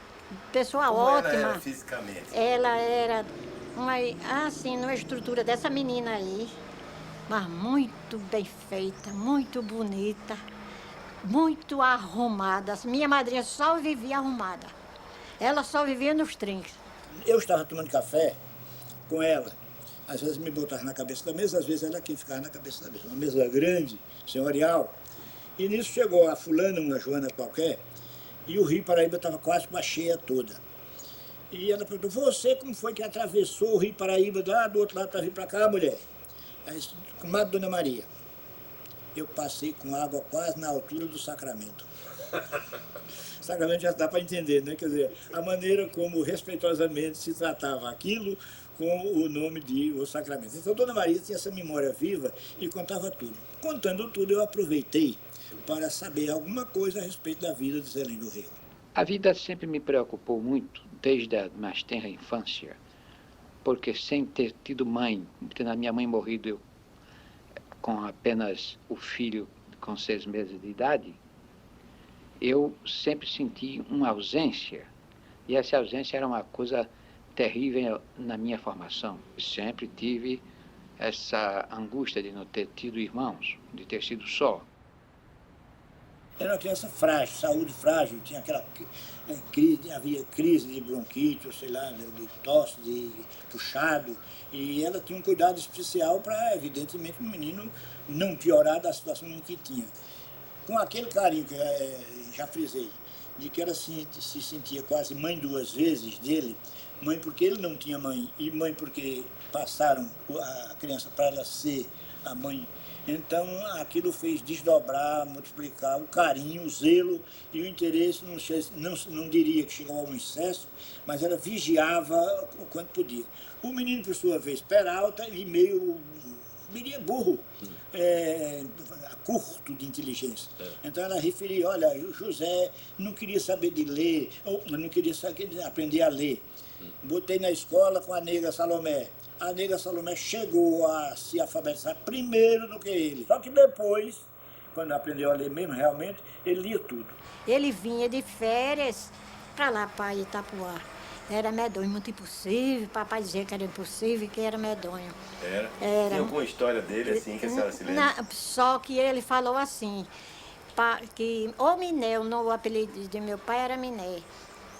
pessoa Como ótima. Ela era fisicamente? Ela era numa estrutura dessa menina aí, mas muito bem feita, muito bonita, muito arrumada. Minha madrinha só vivia arrumada. Ela só vivia nos trinques. Eu estava tomando café com ela. Às vezes me botava na cabeça da mesa, às vezes ela quem ficava na cabeça da mesa. Uma mesa grande, senhorial. E nisso chegou a fulana, uma Joana qualquer, e o Rio Paraíba estava quase com a cheia toda. E ela perguntou, você como foi que atravessou o Rio Paraíba lá do outro lado para vir para cá, mulher? Aí, comadre Dona Maria, eu passei com água quase na altura do Sacramento. Sacramento já dá para entender, né? Quer dizer, a maneira como respeitosamente se tratava aquilo com o nome de O Sacramento. Então, Dona Maria tinha essa memória viva e contava tudo. Contando tudo, eu aproveitei para saber alguma coisa a respeito da vida de Zé Lins do Rio. A vida sempre me preocupou muito, desde a mais tenra infância, porque sem ter tido mãe, tendo a minha mãe morrido com apenas o filho com 6 meses de idade, eu sempre senti uma ausência, e essa ausência era uma coisa terrível na minha formação. Sempre tive essa angústia de não ter tido irmãos, de ter sido só. Era uma criança frágil, saúde frágil, tinha aquela crise, havia crise de bronquite, ou sei lá, de tosse, de puxado, e ela tinha um cuidado especial para, evidentemente, o menino não piorar da situação em que tinha. Com aquele carinho que já frisei, de que ela se sentia quase mãe duas vezes dele, mãe porque ele não tinha mãe, e mãe porque passaram a criança para ela ser a mãe. Então, aquilo fez desdobrar, multiplicar o carinho, o zelo e o interesse, não diria que chegou ao excesso, mas ela vigiava o quanto podia. O menino, por sua vez, peralta e meio, diria, burro, curto de inteligência. Então, ela referia, olha, o José não queria saber de ler, ou não queria aprender a ler. Botei na escola com a nega Salomé. A nega Salomé chegou a se alfabetizar primeiro do que ele. Só que depois, quando aprendeu a ler mesmo, realmente, ele lia tudo. Ele vinha de férias para lá, para Itapuá. Era medonho, muito impossível. Papai dizia que era impossível, que era medonho. Era? Era. Tem alguma história dele, assim, que a senhora se lembra? Só que ele falou assim, que o Miné, o apelido de meu pai era Miné.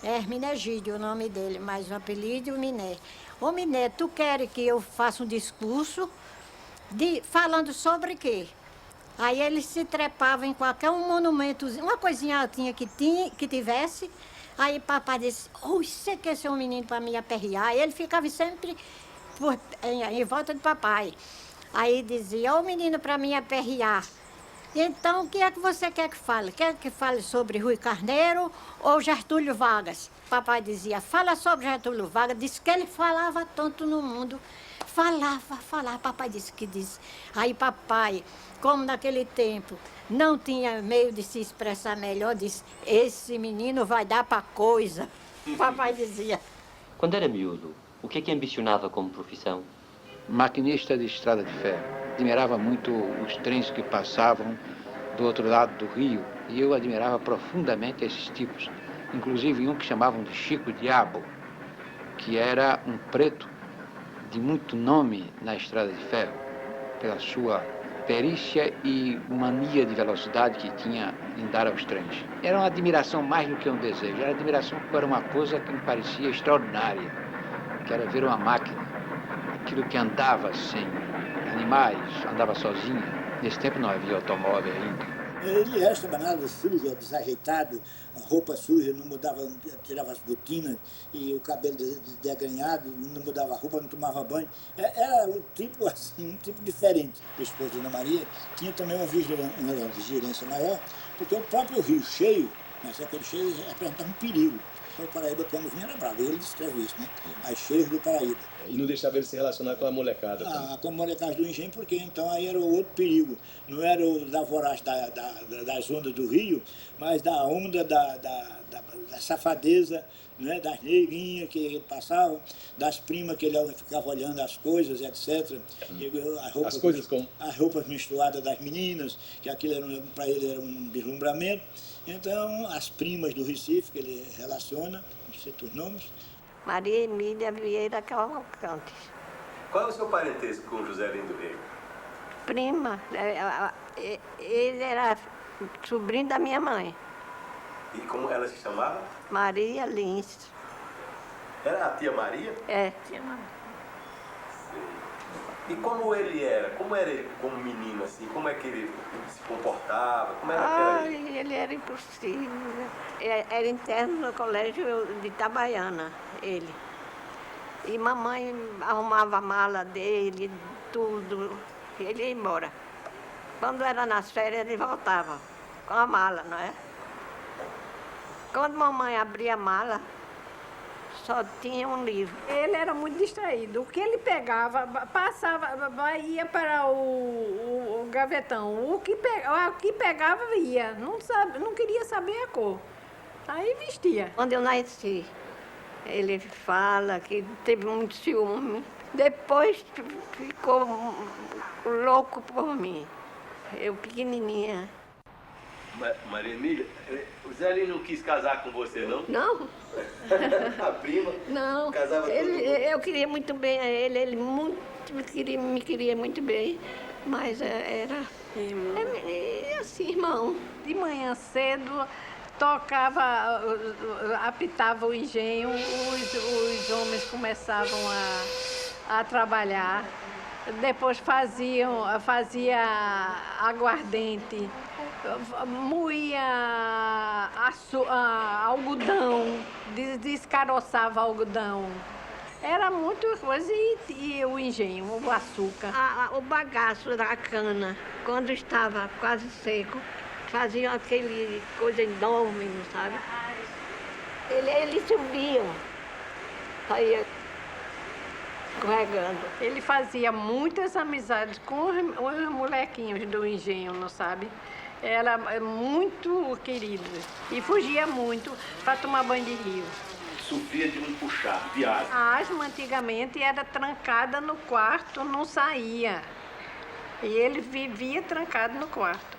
Hermenegídio o nome dele, mas o apelido Miné. Ô Miné, tu quer que eu faça um discurso falando sobre quê? Aí ele se trepava em qualquer monumento, uma coisinha altinha que tivesse. Aí papai disse, você quer ser um menino para me aperrear? Ele ficava sempre em volta de papai. Aí dizia, ô menino para me aperrear. Então, o que é que você quer que fale? Quer que fale sobre Rui Carneiro ou Getúlio Vargas? Papai dizia, fala sobre Getúlio Vargas. Disse que ele falava tanto no mundo. Falava. Papai disse que disse. Aí papai, como naquele tempo não tinha meio de se expressar melhor, disse, esse menino vai dar para coisa. Papai dizia. Quando era miúdo, o que é que ambicionava como profissão? Maquinista de estrada de ferro. Admirava muito os trens que passavam do outro lado do rio e eu admirava profundamente esses tipos. Inclusive um que chamavam de Chico Diabo, que era um preto de muito nome na estrada de ferro, pela sua perícia e mania de velocidade que tinha em dar aos trens. Era uma admiração mais do que um desejo, era admiração por uma coisa que me parecia extraordinária, que era ver uma máquina, aquilo que andava sem animais, andava sozinho. Nesse tempo não havia automóvel ainda. Ele era estabanado, sujo, desajeitado, a roupa suja, não mudava, tirava as botinas e o cabelo degranhado, não mudava a roupa, não tomava banho. Era um tipo assim, um tipo diferente. O esposo de Ana Maria tinha também uma vigilância maior, porque o próprio rio cheio, mas aquele cheio apresentava um perigo. Então o Paraíba, quando vinha, era bravo. Ele descreve isso, né? As cheias do Paraíba. E não deixava ele se relacionar com a molecada. Com a molecada do engenho, porque então aí era o outro perigo. Não era o da voragem das ondas do rio, mas da onda da safadeza, né? Das neguinhas que ele passava, das primas que ele ficava olhando as coisas, etc. As coisas como? As roupas menstruadas das meninas, que aquilo para ele era um deslumbramento. Então, as primas do Recife, que ele relaciona, os nomes. Maria Emília Vieira Cavalcante. Qual é o seu parentesco com José Lindo Rego? Prima. Ele era sobrinho da minha mãe. E como ela se chamava? Maria Lins. Era a tia Maria? É, tia Maria. E como ele era? Como era ele como menino, assim? Como é que ele se comportava? Como era que era ele? Ele era impossível. Era interno no colégio de Itabaiana, ele. E mamãe arrumava a mala dele, tudo. E ele ia embora. Quando era nas férias, ele voltava com a mala, não é? Quando mamãe abria a mala, só tinha um livro. Ele era muito distraído. O que ele pegava, passava, ia para o gavetão. O que pegava, ia. Não queria saber a cor. Aí vestia. Quando eu nasci, ele fala que teve muito ciúme. Depois ficou louco por mim. Eu pequenininha. Maria Emília, o Zé Lino não quis casar com você, não? Não. A prima? Não. Casava todo mundo? Eu queria muito bem a ele me queria muito bem, mas era assim, irmão. de manhã cedo, tocava, apitava o engenho, os homens começavam a trabalhar. Depois fazia aguardente, moía algodão, descaroçava algodão. Era muita coisa e o engenho, o açúcar. O bagaço da cana, quando estava quase seco, faziam aquele coisa enorme, sabe? Eles subiam, saía escorregando. Ele fazia muitas amizades com os molequinhos do engenho, não sabe? Era muito querido e fugia muito para tomar banho de rio. Sofria de um puxar, viagem. A asma antigamente era trancada no quarto, não saía. E ele vivia trancado no quarto.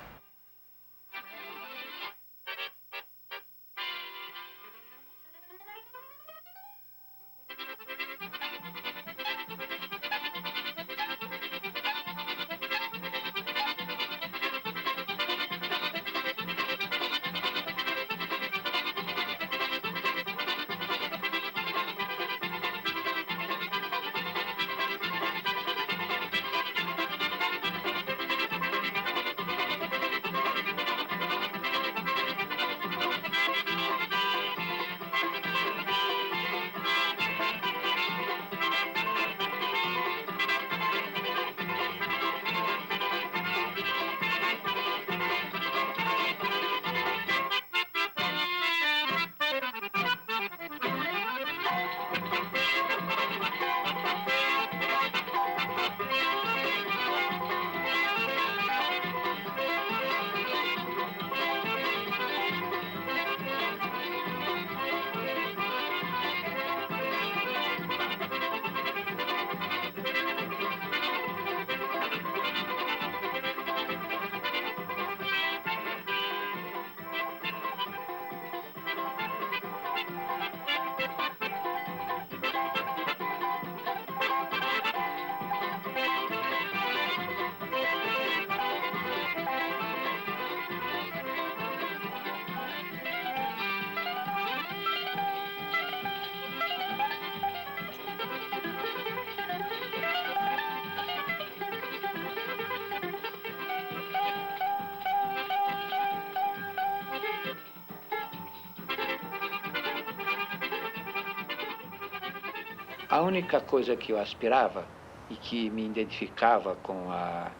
A única coisa que eu aspirava e que me identificava com a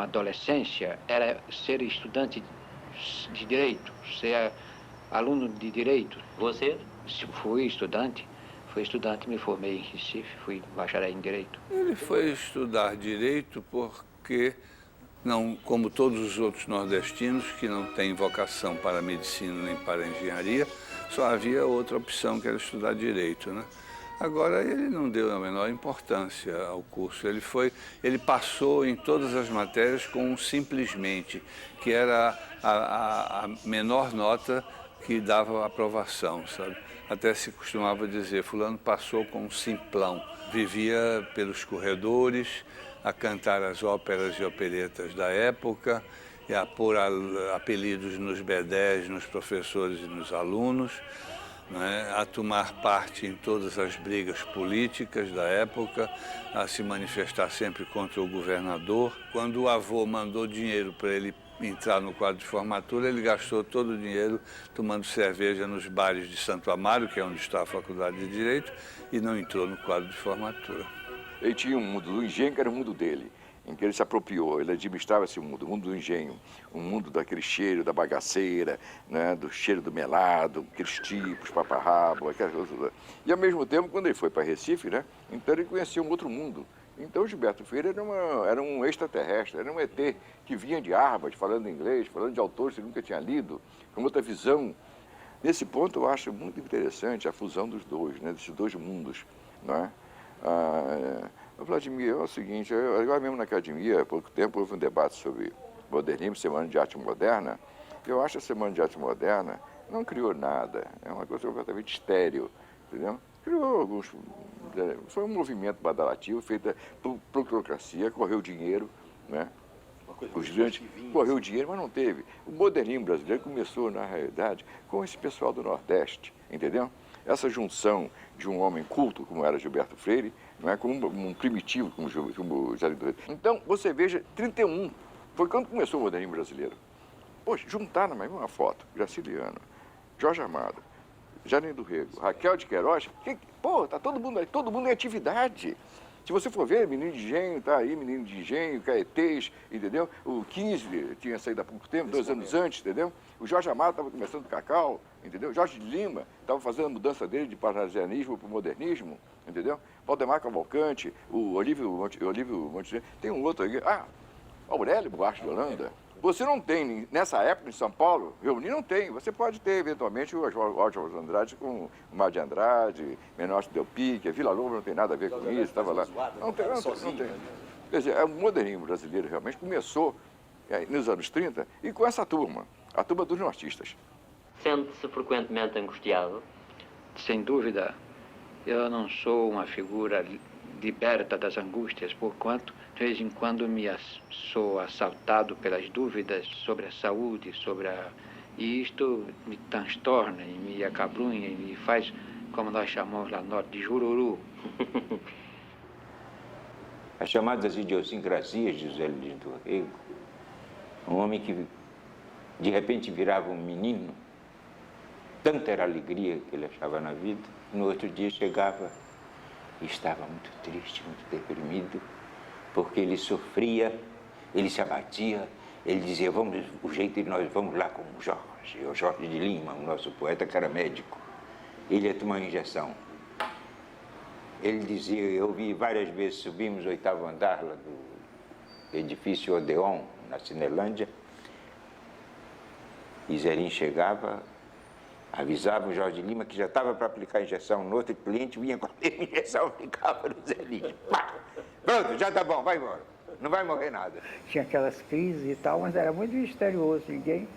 adolescência era ser estudante de direito, ser aluno de direito. Você? Fui estudante, me formei em Recife, fui bacharel em direito. Ele foi estudar direito porque, não, como todos os outros nordestinos que não têm vocação para a medicina nem para a engenharia, só havia outra opção que era estudar direito, né? Agora, ele não deu a menor importância ao curso. Ele passou em todas as matérias com um simplesmente, que era a menor nota que dava aprovação, sabe? Até se costumava dizer, fulano passou com um simplão. Vivia pelos corredores, a cantar as óperas e operetas da época, e a pôr apelidos nos bedés, nos professores e nos alunos, né, a tomar parte em todas as brigas políticas da época, a se manifestar sempre contra o governador. Quando o avô mandou dinheiro para ele entrar no quadro de formatura, ele gastou todo o dinheiro tomando cerveja nos bares de Santo Amaro, que é onde está a Faculdade de Direito, e não entrou no quadro de formatura. Ele tinha um mundo do engenho que era o mundo dele, em que ele se apropriou, ele administrava esse mundo, o mundo do engenho, o mundo daquele cheiro da bagaceira, né, do cheiro do melado, aqueles tipos, paparrabo, aquelas coisas. E ao mesmo tempo, quando ele foi para Recife, né, então ele conhecia um outro mundo. Então o Gilberto Freire era um extraterrestre, era um ET que vinha de Harvard, falando inglês, falando de autores que ele nunca tinha lido, com outra visão. Nesse ponto eu acho muito interessante a fusão dos dois, né, desses dois mundos, não é? Vladimir, é o seguinte, agora mesmo na academia, há pouco tempo houve um debate sobre modernismo, Semana de Arte Moderna. Eu acho que a Semana de Arte Moderna não criou nada, é uma coisa completamente estéril, entendeu? Criou alguns... Foi um movimento badalativo feito por plutocracia, correu dinheiro, né? os grandes, correu dinheiro, mas não teve. O modernismo brasileiro começou, na realidade, com esse pessoal do Nordeste, entendeu? Essa junção de um homem culto, como era Gilberto Freire, não é, com um primitivo, como José do Rego. Então, você veja, 31, foi quando começou o modernismo brasileiro. Poxa, juntar na mesma foto, Graciliano, Jorge Amado, Jardim do Rego, Raquel de Queiroz, tá todo mundo em atividade. Se você for ver, Menino de Engenho, tá aí, Menino de Engenho, Caetês, entendeu? O 15 tinha saído há pouco tempo, 2 anos antes, entendeu? O Jorge Amado estava começando o Cacau, entendeu? Jorge de Lima estava fazendo a mudança dele de parnasianismo para o modernismo, entendeu? Valdemar Cavalcante, o Olívio Monte, tem um outro aqui, Aurélio Buarque de Holanda. Você não tem, nessa época em São Paulo, reunir não tem. Você pode ter, eventualmente, o Oswaldo Andrade com o Mar de Andrade, Menor Del Pique, a Vila Lobo não tem nada a ver com isso, estava lá. Não tem. Quer dizer, o modernismo brasileiro realmente começou nos anos 30 e com essa turma, a turma dos nortistas. Sente-se frequentemente angustiado? Sem dúvida, eu não sou uma figura liberta das angústias, porquanto de vez em quando sou assaltado pelas dúvidas sobre a saúde, e isto me transtorna, e me acabrunha, e me faz, como nós chamamos lá no norte, de jururu. As chamadas idiosincrasias de José Luiz do Rego, um homem que de repente virava um menino, tanta era a alegria que ele achava na vida, no outro dia chegava e estava muito triste, muito deprimido, porque ele sofria, ele se abatia, ele dizia, o jeito de nós vamos lá com o Jorge de Lima, o nosso poeta que era médico. Ele ia tomar uma injeção. Ele dizia, eu vi várias vezes, subimos o 8º andar lá do edifício Odeon, na Cinelândia, e Zerim chegava, avisava o Jorge Lima que já estava para aplicar a injeção no outro cliente, vinha com a mesma injeção, aplicava no Zé Lima. Pronto, já tá bom, vai embora. Não vai morrer nada. Tinha aquelas crises e tal, mas era muito misterioso. Ninguém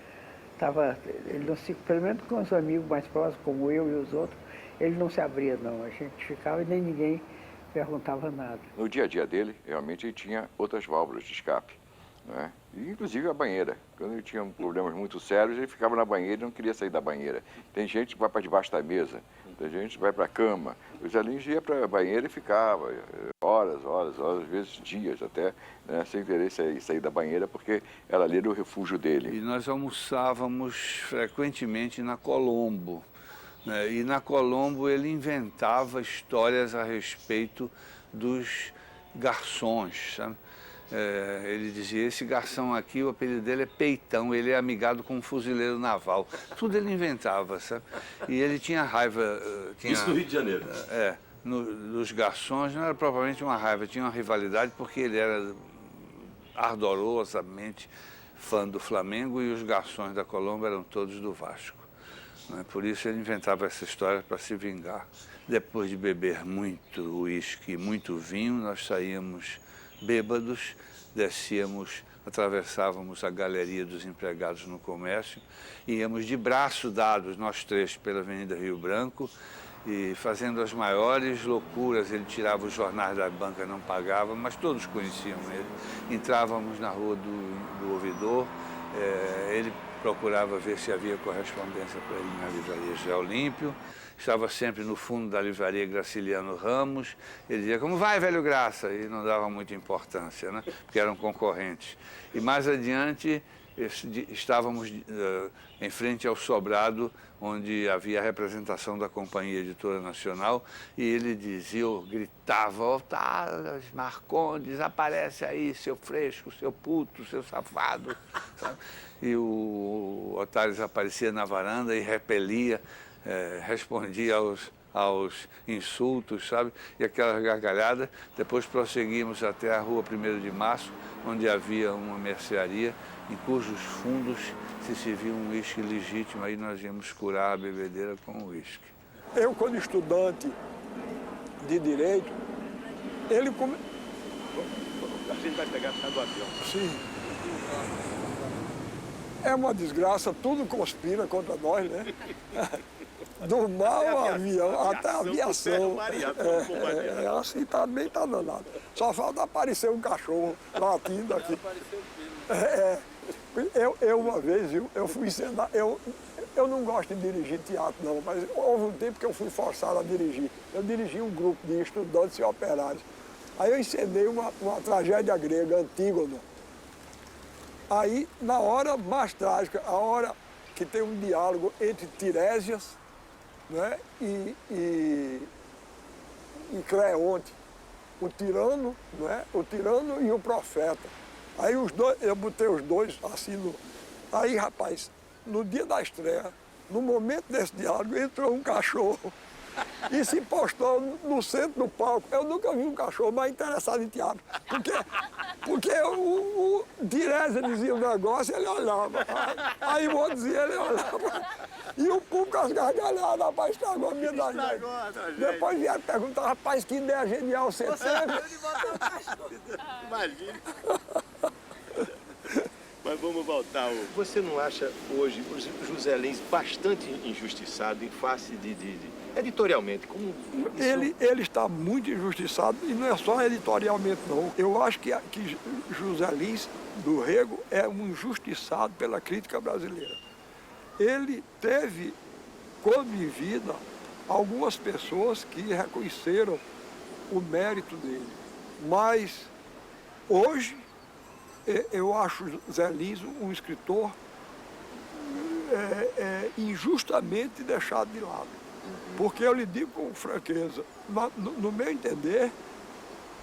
estava, ele não se, pelo menos com os amigos mais próximos, como eu e os outros, ele não se abria, não. A gente ficava e nem ninguém perguntava nada. No dia a dia dele, realmente, ele tinha outras válvulas de escape. Né? E, inclusive a banheira. Quando ele tinha problemas muito sérios, ele ficava na banheira e não queria sair da banheira. Tem gente que vai para debaixo da mesa, tem gente que vai para a cama. O Zé Lins ia para a banheira e ficava horas, às vezes dias até, né, sem querer sair da banheira, porque era ali o refúgio dele. E nós almoçávamos frequentemente na Colombo. Né? E na Colombo ele inventava histórias a respeito dos garçons, sabe? Ele dizia, esse garçom aqui, o apelido dele é Peitão, ele é amigado com um fuzileiro naval. Tudo ele inventava, sabe? E ele tinha raiva... Isso no Rio de Janeiro. Dos garçons não era propriamente uma raiva, tinha uma rivalidade porque ele era ardorosamente fã do Flamengo e os garçons da Colombo eram todos do Vasco. Né? Por isso ele inventava essa história para se vingar. Depois de beber muito uísque e muito vinho, nós saíamos bêbados, descíamos, atravessávamos a galeria dos empregados no comércio, íamos de braço dados, nós três, pela Avenida Rio Branco, e fazendo as maiores loucuras. Ele tirava os jornais da banca, não pagava, mas todos conheciam ele. Entrávamos na rua do Ouvidor, ele procurava ver se havia correspondência para ele na livraria Gé Olímpio, estava sempre no fundo da livraria Graciliano Ramos. Ele dizia, como vai, velho Graça? E não dava muita importância, né? Porque eram concorrentes. E mais adiante, estávamos em frente ao sobrado, onde havia a representação da Companhia Editora Nacional, e ele dizia, gritava, Otávio Marcondes, aparece aí, seu fresco, seu puto, seu safado. Sabe? E o Otávio aparecia na varanda e repelia, respondia aos insultos, sabe? E aquela gargalhada. Depois prosseguimos até a rua 1º de Março, onde havia uma mercearia, em cujos fundos se servia um uísque legítimo. Aí nós íamos curar a bebedeira com o uísque. Eu, quando estudante de Direito, ele... A gente vai pegar a do avião. Sim. É uma desgraça, tudo conspira contra nós, né? Do mal ao avião, até a aviação. Assim também tá danado. Só falta aparecer um cachorro latindo aqui. Eu uma vez, eu fui ensinar, eu não gosto de dirigir teatro não, mas houve um tempo que eu fui forçado a dirigir. Eu dirigi um grupo de estudantes e operários. Aí eu encenei uma tragédia grega, Antígona. Aí, na hora mais trágica, a hora que tem um diálogo entre Tirésias, né, e Creonte, o tirano e o profeta. Aí os dois, eu botei os dois assim Aí, rapaz, no dia da estreia, no momento desse diálogo, entrou um cachorro e se postou no centro do palco. Eu nunca vi um cachorro mais interessado em teatro. Porque o Tirésia dizia um negócio, ele olhava. Aí o outro dizia, ele olhava. E o público, as gargalhadas, rapaz, estragou a minha tragédia. Depois vieram perguntar, rapaz, que ideia genial você teve. Imagina. Mas vamos voltar. Você não acha hoje os José Lins bastante injustiçado em face editorialmente? Como isso... ele está muito injustiçado e não é só editorialmente, não. Eu acho que José Lins do Rego é um injustiçado pela crítica brasileira. Ele teve, quando em vida, algumas pessoas que reconheceram o mérito dele. Mas hoje eu acho Zé Lins um escritor injustamente deixado de lado. Porque eu lhe digo com franqueza, no meu entender,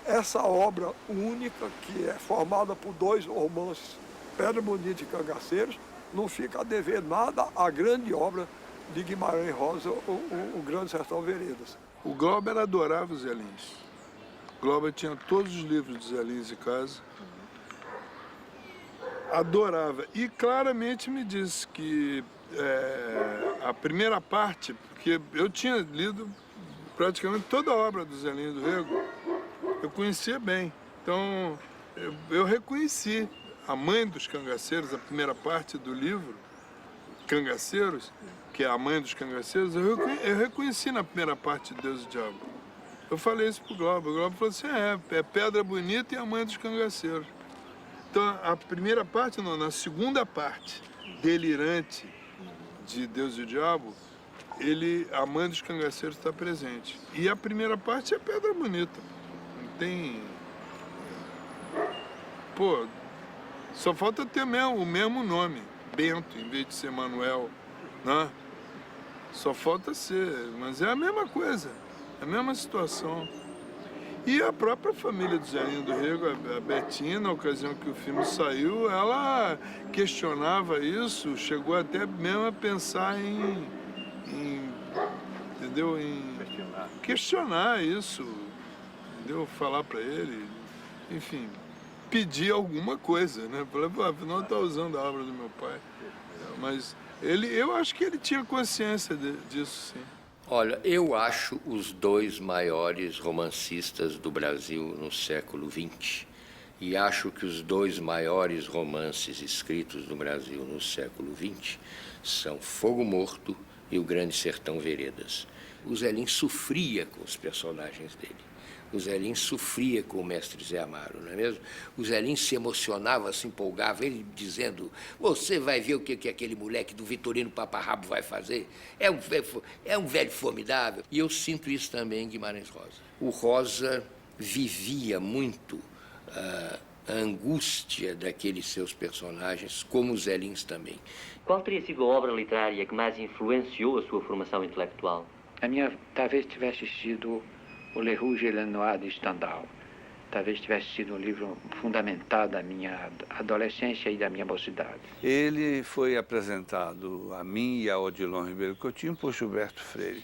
essa obra única, que é formada por 2 romances, Pedra Bonita e Cangaceiros, não fica a dever nada à grande obra de Guimarães Rosa, o Grande Sertão Veredas. O Glauber adorava o Zé Lins. O Glauber tinha todos os livros de Zé Lins em casa. Adorava. E claramente me disse que a primeira parte, porque eu tinha lido praticamente toda a obra do Zé Lins do Rego, eu conhecia bem. Então, eu reconheci a Mãe dos Cangaceiros, a primeira parte do livro, Cangaceiros, que é a Mãe dos Cangaceiros, eu reconheci na primeira parte de Deus e Diabo. Eu falei isso pro Glauber. O Glauber falou assim, é Pedra Bonita e a Mãe dos Cangaceiros. Então, a primeira parte, não, na segunda parte, delirante de Deus e o Diabo, a Mãe dos Cangaceiros está presente. E a primeira parte é Pedra Bonita. Não tem... Pô, só falta ter o mesmo nome, Bento, em vez de ser Manuel, né? Só falta ser, mas é a mesma coisa, é a mesma situação. E a própria família do Zé Lins do Rego, a Betinha, na ocasião que o filme saiu, ela questionava isso, chegou até mesmo a pensar entendeu? Em questionar isso, entendeu? Falar para ele, enfim, pedir alguma coisa, né? Falei, afinal tá usando a obra do meu pai. Mas eu acho que ele tinha consciência disso, sim. Olha, eu acho os 2 maiores romancistas do Brasil no século XX e acho que os 2 maiores romances escritos no Brasil no século XX são Fogo Morto e O Grande Sertão Veredas. O Zé Lins sofria com os personagens dele. O Zé Lins sofria com o mestre Zé Amaro, não é mesmo? O Zé Lins se emocionava, se empolgava, ele dizendo, você vai ver o que aquele moleque do Vitorino Paparrabo vai fazer? É um velho formidável. E eu sinto isso também em Guimarães Rosa. O Rosa vivia muito a angústia daqueles seus personagens, como o Zé Lins também. Qual teria sido a obra literária que mais influenciou a sua formação intelectual? A minha talvez tivesse sido o Le Rouge et le Noir de Stendhal. Talvez tivesse sido um livro fundamental da minha adolescência e da minha mocidade. Ele foi apresentado a mim e a Odilon Ribeiro Coutinho por Gilberto Freire.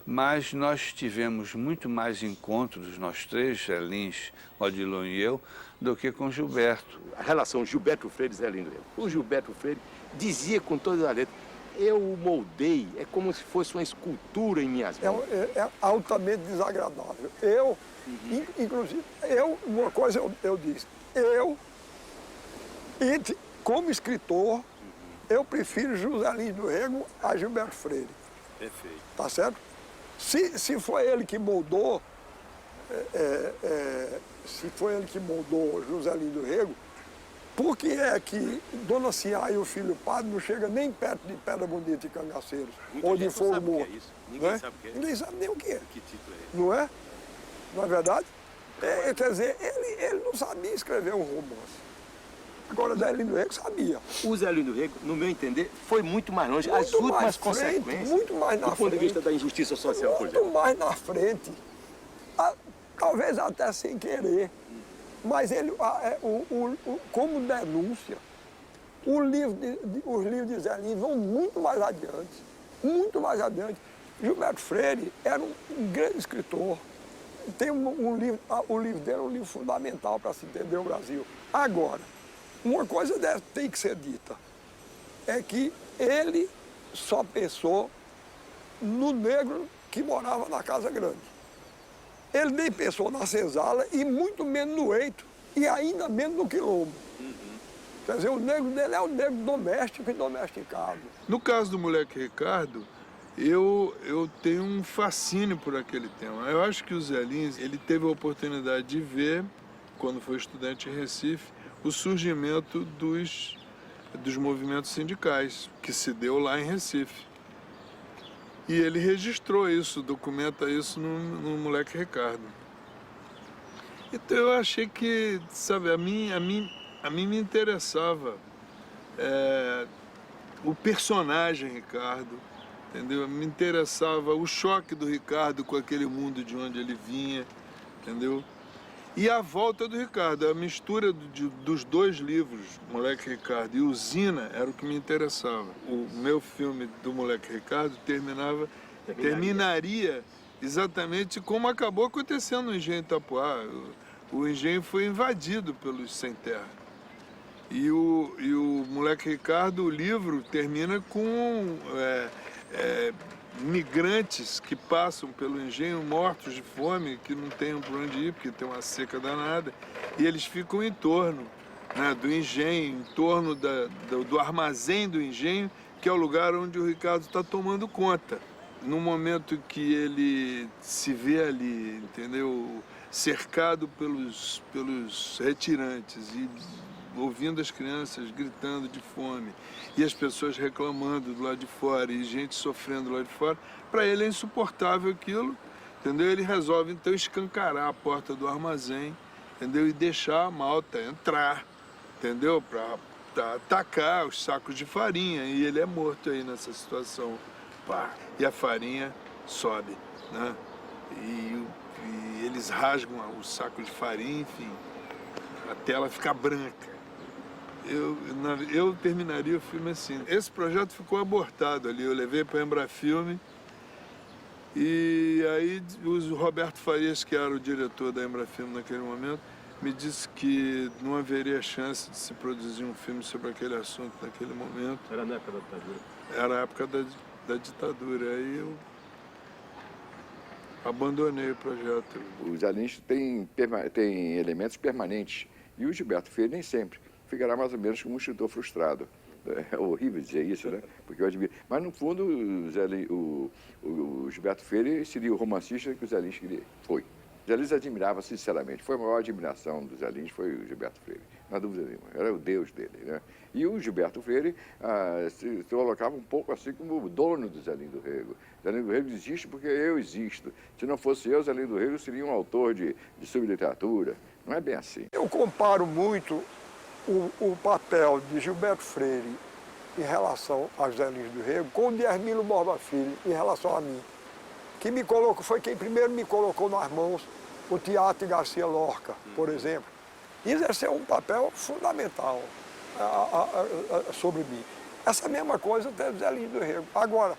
Mas nós tivemos muito mais encontros, nós 3, Zé Lins, Odilon e eu, do que com Gilberto. A relação Gilberto Freire e Zé Lins. O Gilberto Freire dizia com toda a letra, eu o moldei, é como se fosse uma escultura em minhas mãos. É altamente desagradável. Inclusive, uma coisa eu disse, como escritor, eu prefiro José Lins do Rego a Gilberto Freire. Perfeito. Tá certo? Se foi ele que moldou, José Lins do Rego, Por que é que Dona Sinhá e o filho padre não chegam nem perto de Pedra Bonita e Cangaceiros? Ou de Fogo Morto? Ninguém sabe o que é. Ninguém sabe nem o que é. Que título é esse? Não é? Não é verdade? Quer dizer, ele não sabia escrever um romance. Agora, Zé Lindo Rego sabia. O Zé Lindo Rego, no meu entender, foi muito mais longe. As Muito últimas mais frente, consequências, muito mais na do ponto de frente. vista da injustiça social, por exemplo. Muito mais na frente. Talvez até sem querer. Mas ele, como denúncia, os livros de Zé Lindo vão muito mais adiante. Muito mais adiante. Gilberto Freire era um grande escritor. Tem um livro, o livro dele é um livro fundamental para se entender o Brasil. Agora, uma coisa tem que ser dita, é que ele só pensou no negro que morava na Casa Grande. Ele nem pensou na senzala e muito menos no eito e ainda menos no quilombo. Quer dizer, o negro dele é o negro doméstico e domesticado. No caso do Moleque Ricardo, eu tenho um fascínio por aquele tema. Eu acho que o Zé Lins, ele teve a oportunidade de ver, quando foi estudante em Recife, o surgimento dos movimentos sindicais, que se deu lá em Recife. E ele registrou isso, documenta isso no Moleque Ricardo. Então eu achei que, sabe, a mim me interessava o personagem Ricardo, entendeu? Me interessava o choque do Ricardo com aquele mundo de onde ele vinha, entendeu? E a volta do Ricardo, a mistura dos dois livros, Moleque Ricardo e Usina, era o que me interessava. O meu filme do Moleque Ricardo terminaria exatamente como acabou acontecendo no Engenho Itapuá. O engenho foi invadido pelos sem terra. E o Moleque Ricardo, o livro, termina com migrantes que passam pelo engenho mortos de fome, que não tem por onde ir, porque tem uma seca danada, e eles ficam em torno, né, do engenho, em torno do armazém do engenho, que é o lugar onde o Ricardo está tomando conta. No momento que ele se vê ali, entendeu, cercado pelos retirantes e ouvindo as crianças gritando de fome e as pessoas reclamando do lado de fora e gente sofrendo do lado de fora, para ele é insuportável aquilo, entendeu? Ele resolve então escancarar a porta do armazém, entendeu? E deixar a malta entrar, entendeu? Para atacar os sacos de farinha, e ele é morto aí nessa situação. Pá, e a farinha sobe, né? E eles rasgam o saco de farinha, enfim, até ela ficar branca. Eu terminaria o filme assim. Esse projeto ficou abortado ali, eu levei para a Embrafilme, e aí o Roberto Farias, que era o diretor da Embrafilme naquele momento, me disse que não haveria chance de se produzir um filme sobre aquele assunto naquele momento. Era na época da ditadura? Era a época da ditadura, aí eu abandonei o projeto. Os aliens têm elementos permanentes, e o Gilberto Freire nem sempre. Ficará mais ou menos como um escritor frustrado. É horrível dizer isso, né? Porque eu admiro. Mas, no fundo, o Gilberto Freire seria o romancista que o Zé Lins foi. Zé Lins admirava, sinceramente. Foi a maior admiração do Zé Lins, foi o Gilberto Freire. Não há dúvida nenhuma. Era o deus dele, né? E o Gilberto Freire se colocava um pouco assim como o dono do Zé Lindo Rego. Zé Lindo Rego existe porque eu existo. Se não fosse eu, Zé Lindo Rego seria um autor de subliteratura. Não é bem assim. Eu comparo muito o papel de Gilberto Freire em relação a Zé Lins do Rego com o de Hermílio Borba Filho em relação a mim. Que foi quem primeiro me colocou nas mãos o teatro de Garcia Lorca, por exemplo. E exerceu um papel fundamental sobre mim. Essa mesma coisa teve Zé Lins do Rego. Agora,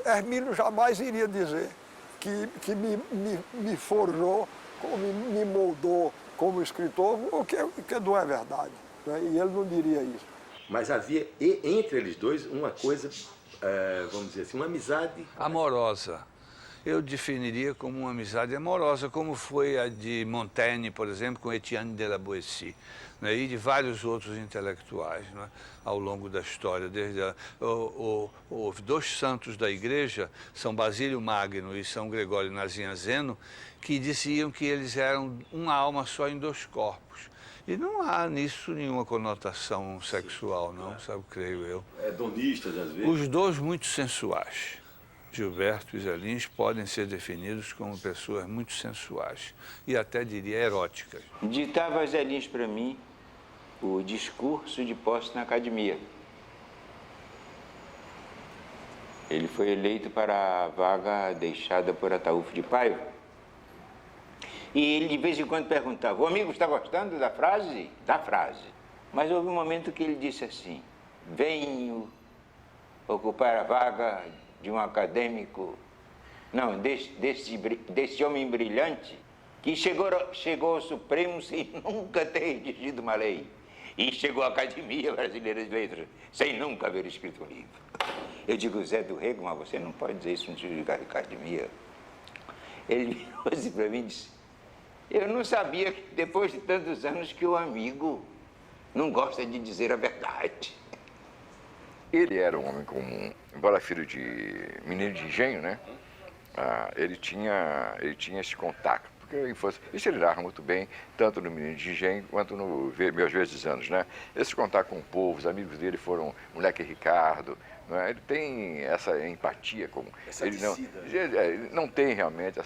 Hermílio jamais iria dizer que me forjou, me moldou como escritor, o que não é verdade. Né? E ele não diria isso. Mas havia entre eles dois uma coisa, vamos dizer assim, uma amizade... amorosa. Eu definiria como uma amizade amorosa, como foi a de Montaigne, por exemplo, com Etienne de la Boétie, né? E de vários outros intelectuais, né? Ao longo da história. Houve dois santos da igreja, São Basílio Magno e São Gregório Nazianzeno, que diziam que eles eram uma alma só em dois corpos. E não há nisso nenhuma conotação sexual, não, sabe, creio eu. Hedonistas, às vezes. Os dois muito sensuais. Gilberto e Zé Lins podem ser definidos como pessoas muito sensuais e até diria eróticas. Ditava Zé Lins para mim o discurso de posse na academia. Ele foi eleito para a vaga deixada por Ataúfo de Paiva. E ele de vez em quando perguntava: o amigo está gostando da frase? Da frase. Mas houve um momento que ele disse assim: venho ocupar a vaga de um acadêmico, não, desse homem brilhante, que chegou ao Supremo sem nunca ter redigido uma lei. E chegou à Academia Brasileira de Letras sem nunca haver escrito um livro. Eu digo: Zé do Rego, mas você não pode dizer isso no de academia. Ele virou assim para mim e disse: eu não sabia que depois de tantos anos que o amigo não gosta de dizer a verdade. Ele era um homem comum, embora filho de menino de engenho, né? Ele tinha esse contato, porque a infância, isso ele narra muito bem, tanto no Menino de Engenho quanto no Meus Vezes Anos, né? Esse contato com o povo, os amigos dele foram Moleque Ricardo, não é? Ele tem essa empatia com... Ele não tem realmente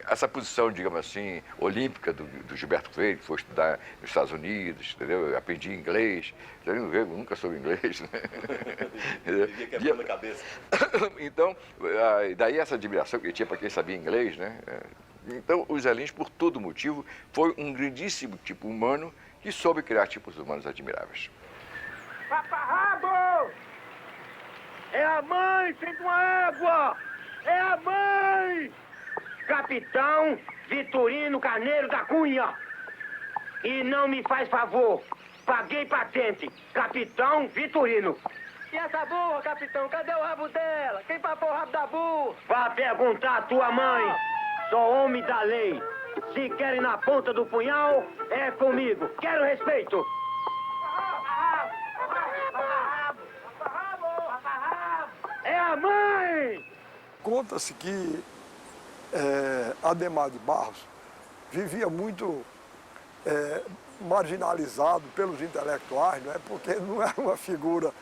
essa posição, digamos assim, olímpica do Gilberto Freire, que foi estudar nos Estados Unidos, entendeu? Eu aprendi inglês, eu nunca soube inglês, né? Vivia quebrando a cabeça. Então, daí essa admiração que ele tinha para quem sabia inglês, né? Então, o Zé Lins, por todo motivo, foi um grandíssimo tipo humano que soube criar tipos humanos admiráveis. Paparrabo! É a mãe sem uma égua! É a mãe! Capitão Vitorino Carneiro da Cunha! E não me faz favor, paguei patente, Capitão Vitorino. E essa burra, capitão, cadê o rabo dela? Quem papou o rabo da burra? Vá perguntar à tua mãe. Sou homem da lei. Se querem na ponta do punhal, é comigo. Quero respeito. É a mãe! Conta-se que Adhemar de Barros vivia muito marginalizado pelos intelectuais, não é? Porque não era uma figura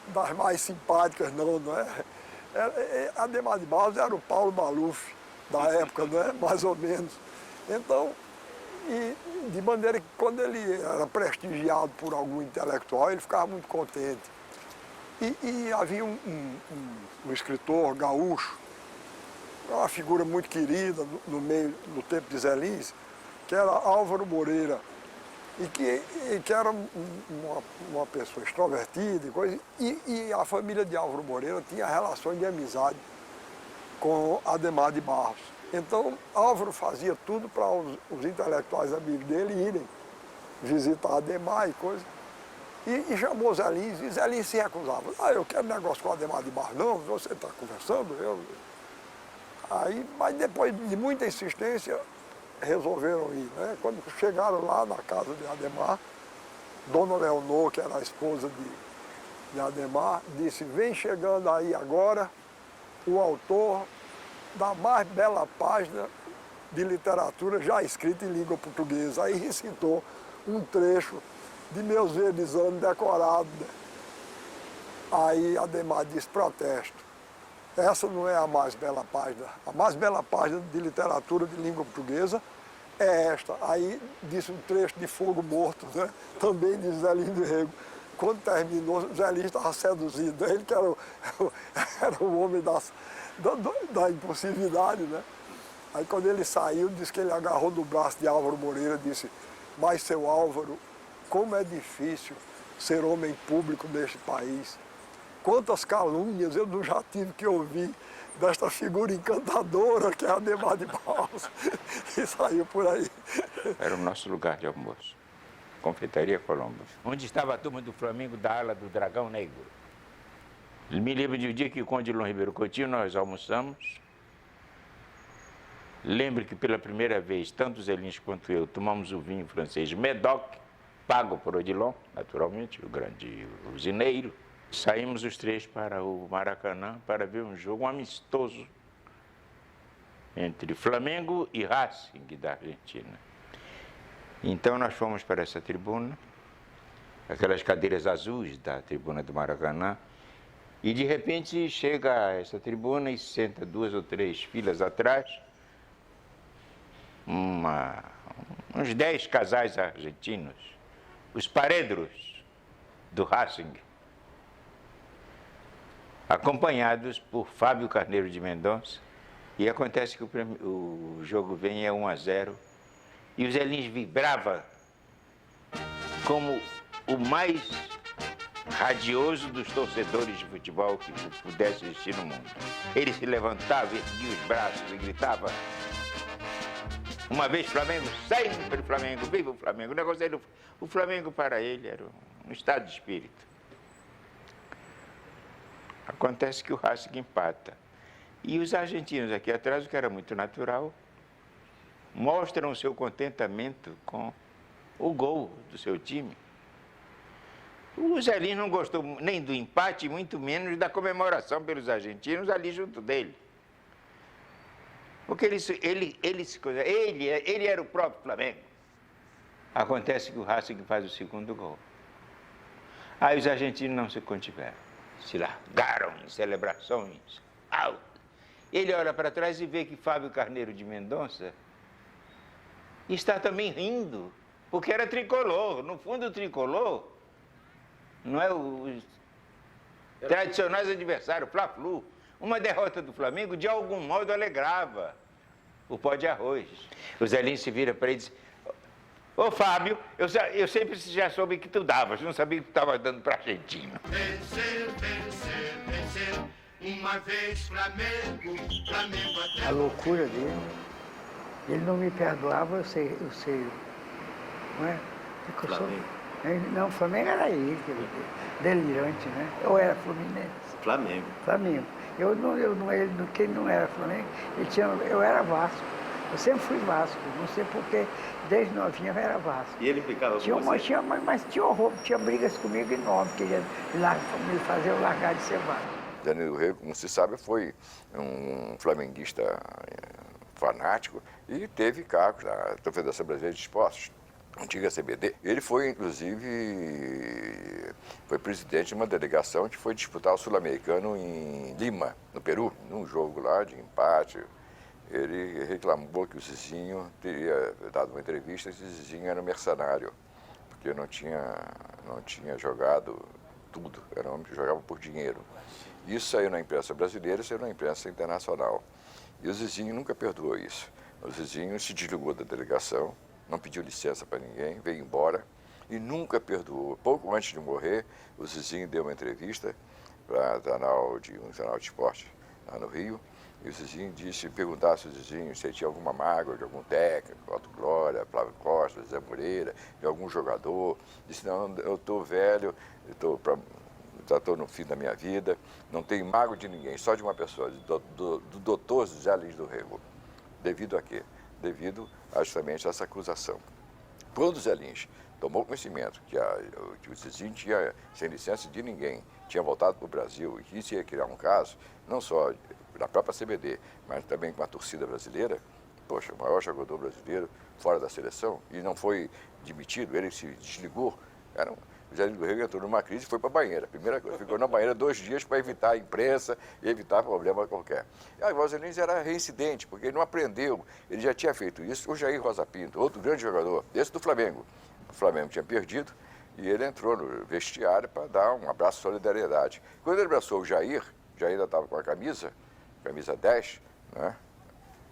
das mais simpáticas, não é? Adhemar de Barros era o Paulo Maluf da época, não é? Mais ou menos. Então, de maneira que quando ele era prestigiado por algum intelectual, ele ficava muito contente. E havia um escritor gaúcho, uma figura muito querida no tempo de Zé Lins, que era Álvaro Moreira, e que era uma pessoa extrovertida e coisa, e a família de Álvaro Moreira tinha relações de amizade com Adhemar de Barros. Então, Álvaro fazia tudo para os intelectuais amigos dele irem visitar Adhemar e coisa. E chamou Zé Lins, e Zé Lins se recusava. Eu quero negócio com Adhemar de Barros. Não, você está conversando? Mas depois de muita insistência, resolveram ir, né? Quando chegaram lá na casa de Adhemar, Dona Leonor, que era a esposa de Adhemar, disse: vem chegando aí agora o autor da mais bela página de literatura já escrita em língua portuguesa. Aí recitou um trecho de Meus Verdes Anos decorado. Aí Adhemar disse: protesto. Essa não é a mais bela página. A mais bela página de literatura de língua portuguesa é esta. Aí disse um trecho de Fogo Morto, né? Também de Zé Lins do Rego. Quando terminou, Zé Lins estava seduzido. Ele que era o homem da impulsividade, né? Aí quando ele saiu, disse que ele agarrou no braço de Álvaro Moreira e disse: mas, seu Álvaro, como é difícil ser homem público neste país. Quantas calúnias eu não já tive que ouvir desta figura encantadora que é a Adhemar de Barros. E saiu por aí. Era o nosso lugar de almoço. Confeitaria Colombo. Onde estava a turma do Flamengo da ala do Dragão Negro. Me lembro de um dia que o Conde Dom Ribeiro Coutinho nós almoçamos. Lembro que pela primeira vez, tanto Zé Lins quanto eu, tomamos o vinho francês Medoc, pago por Odilon, naturalmente, o grande usineiro. Saímos os três para o Maracanã para ver um jogo amistoso entre Flamengo e Racing da Argentina. Então nós fomos para essa tribuna, aquelas cadeiras azuis da tribuna do Maracanã, e de repente chega a essa tribuna e senta 2 ou 3 filas atrás, uns 10 casais argentinos, os paredros do Racing, acompanhados por Fábio Carneiro de Mendonça, e acontece que o jogo vem 1-0, e o Zé Lins vibrava como o mais radioso dos torcedores de futebol que pudesse existir no mundo. Ele se levantava, erguia os braços e gritava: uma vez Flamengo, sempre Flamengo, viva o Flamengo. O negócio dele, o Flamengo para ele era um estado de espírito. Acontece que o Racing empata. E os argentinos aqui atrás, o que era muito natural, mostram o seu contentamento com o gol do seu time. O Zé Lins não gostou nem do empate, muito menos da comemoração pelos argentinos ali junto dele. Porque ele era o próprio Flamengo. Acontece que o Racing faz o segundo gol. Aí os argentinos não se contiveram, se largaram em celebrações altas. Ele olha para trás e vê que Fábio Carneiro de Mendonça está também rindo, porque era tricolor. No fundo, o tricolor não é os tradicionais adversários, Fla-Flu. Uma derrota do Flamengo, de algum modo, alegrava o pó de arroz. O Zé Lins se vira para ele e diz: ô Fábio, eu sempre já soube que tu davas, não sabia que tu estava dando para argentino. Vencer, vencer, vencer, uma vez Flamengo, Flamengo até... A loucura dele, ele não me perdoava, eu sei, não é? Não, o Flamengo era ele, delirante, né? Eu era Fluminense. Flamengo. Flamengo. Quem não era Flamengo, eu era Vasco. Eu sempre fui Vasco, não sei porquê, desde novinha eu era Vasco. E ele implicava com você? Mas tinha brigas comigo enormes, queria me fazer eu largar de ser Vasco. Daniel do Rego, como se sabe, foi um flamenguista fanático e teve cargos na Confederação Brasileira de Esportes, antiga CBD. Ele foi, inclusive, presidente de uma delegação que foi disputar o Sul-Americano em Lima, no Peru, num jogo lá de empate. Ele reclamou que o Zizinho teria dado uma entrevista e o Zizinho era um mercenário, porque não tinha jogado tudo, era um homem que jogava por dinheiro. Isso saiu na imprensa brasileira e saiu na imprensa internacional. E o Zizinho nunca perdoou isso. O Zizinho se desligou da delegação, não pediu licença para ninguém, veio embora e nunca perdoou. Pouco antes de morrer, o Zizinho deu uma entrevista para um canal de esporte lá no Rio, e o Zizinho perguntasse ao Zizinho se ele tinha alguma mágoa de algum técnico, Otto Glória, Flávio Costa, Zé Moreira, de algum jogador. Disse: não, eu estou velho, já estou no fim da minha vida, não tenho mágoa de ninguém, só de uma pessoa, do doutor Zé Lins do Rego. Devido a quê? Devido justamente a essa acusação. Quando o Zé Lins tomou conhecimento que o Zizinho tinha, sem licença de ninguém, tinha voltado para o Brasil e que isso ia criar um caso, não só na própria CBD, mas também com a torcida brasileira, poxa, o maior jogador brasileiro fora da seleção, e não foi demitido, ele se desligou. O Zé Lins do Rego entrou numa crise e foi para a banheira. Primeira coisa, ficou na banheira 2 dias para evitar a imprensa e evitar problema qualquer. E agora o Zé Lins era reincidente, porque ele não aprendeu, ele já tinha feito isso. O Jair Rosa Pinto, outro grande jogador, esse do Flamengo. O Flamengo tinha perdido e ele entrou no vestiário para dar um abraço de solidariedade. Quando ele abraçou o Jair ainda estava com a camisa 10, né?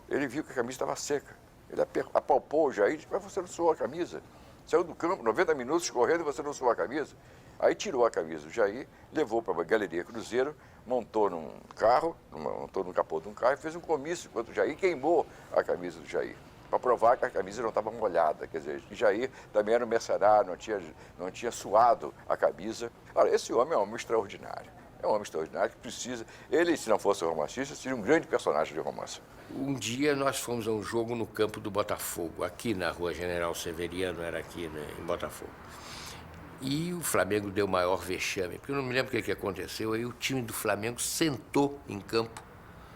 Ele viu que a camisa estava seca. Ele apalpou o Jair e disse: mas você não suou a camisa? Saiu do campo, 90 minutos correndo e você não suou a camisa? Aí tirou a camisa do Jair, levou para a Galeria Cruzeiro, montou num carro, montou no capô de um carro e fez um comício enquanto o Jair queimou a camisa do Jair, para provar que a camisa não estava molhada. Quer dizer, o Jair também era um mercenário, não tinha suado a camisa. Olha, esse homem é um homem extraordinário. É um homem extraordinário que precisa... Ele, se não fosse romancista, seria um grande personagem de romance. Um dia nós fomos a um jogo no campo do Botafogo, aqui na Rua General Severiano, era aqui, né, em Botafogo. E o Flamengo deu maior vexame, porque eu não me lembro o que aconteceu. Aí o time do Flamengo sentou em campo,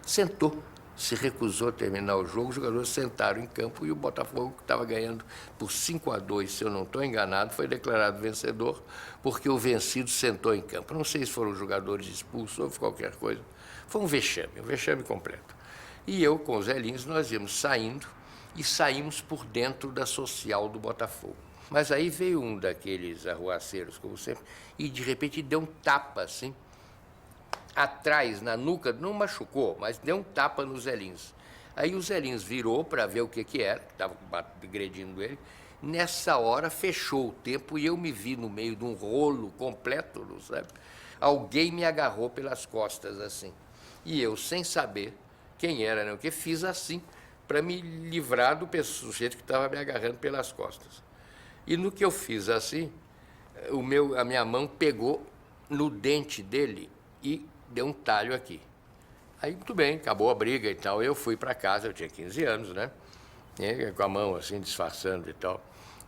sentou se recusou a terminar o jogo, os jogadores sentaram em campo e o Botafogo, que estava ganhando por 5-2, se eu não estou enganado, foi declarado vencedor porque o vencido sentou em campo. Não sei se foram os jogadores expulsos ou qualquer coisa. Foi um vexame completo. E eu, com os velhinhos, nós íamos saindo e saímos por dentro da social do Botafogo. Mas aí veio um daqueles arruaceiros, como sempre, e de repente deu um tapa assim, atrás, na nuca, não machucou, mas deu um tapa no Zé Lins. Aí o Zé Lins virou para ver o que era, que estava agredindo ele. Nessa hora fechou o tempo e eu me vi no meio de um rolo completo, não sabe? Alguém me agarrou pelas costas assim. E eu, sem saber quem era, né? Porque fiz assim, para me livrar do sujeito que estava me agarrando pelas costas. E no que eu fiz assim, a minha mão pegou no dente dele e deu um talho aqui. Aí, muito bem, acabou a briga e tal. Eu fui para casa, eu tinha 15 anos, né? Com a mão assim, disfarçando e tal,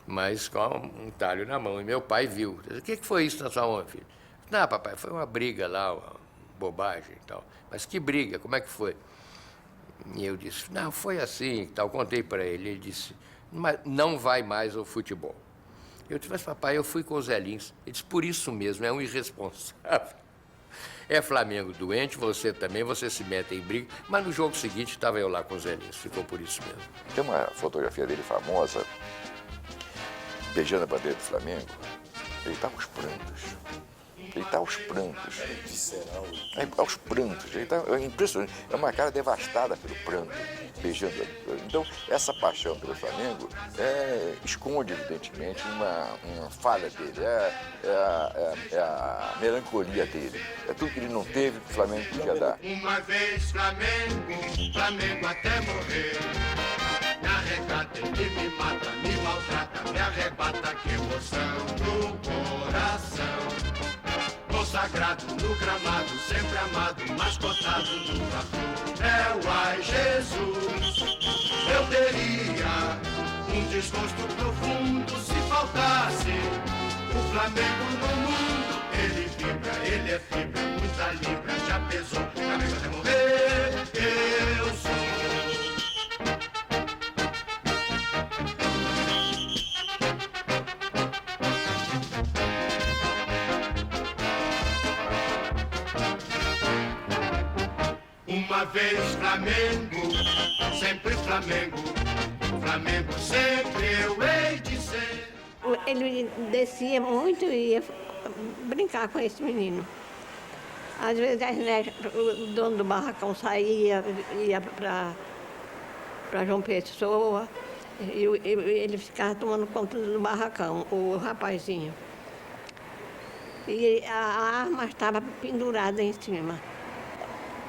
mas com um talho na mão. E meu pai viu. O que foi isso na sua mão, filho? Não, papai, foi uma briga lá, uma bobagem e tal. Mas que briga? Como é que foi? E eu disse, não, foi assim e tal. Contei para ele. Ele disse, mas não vai mais ao futebol. Eu disse, mas papai, eu fui com os Zelinhos. Ele disse, por isso mesmo, é um irresponsável. É Flamengo doente, você também, você se mete em briga. Mas no jogo seguinte estava eu lá com os Zelinhos, ficou por isso mesmo. Tem uma fotografia dele famosa, beijando a bandeira do Flamengo. Ele está aos prantos. Ele está aos prantos. Visceral. Aos prantos. Ele tá, é impressionante. É uma cara devastada pelo pranto, beijando. Então, essa paixão pelo Flamengo esconde, evidentemente, uma falha dele. É a melancolia dele. É tudo que ele não teve que o Flamengo podia dar. Uma vez Flamengo, Flamengo até morrer. Me arrecata, ele me mata, me maltrata, me arrebata, que emoção no coração. Consagrado no gramado, sempre amado, mascotado no Fla-Flu. É o ai Jesus, eu teria um desgosto profundo se faltasse o Flamengo no mundo. Ele vibra, ele é fibra, muita libra, já pesou, Flamengo até morrer, eu sou. Uma vez Flamengo, sempre Flamengo, Flamengo sempre eu hei de ser. Ele descia muito e ia brincar com esse menino. Às vezes o dono do barracão saía, ia para João Pessoa, e ele ficava tomando conta do barracão, o rapazinho. E a arma estava pendurada em cima.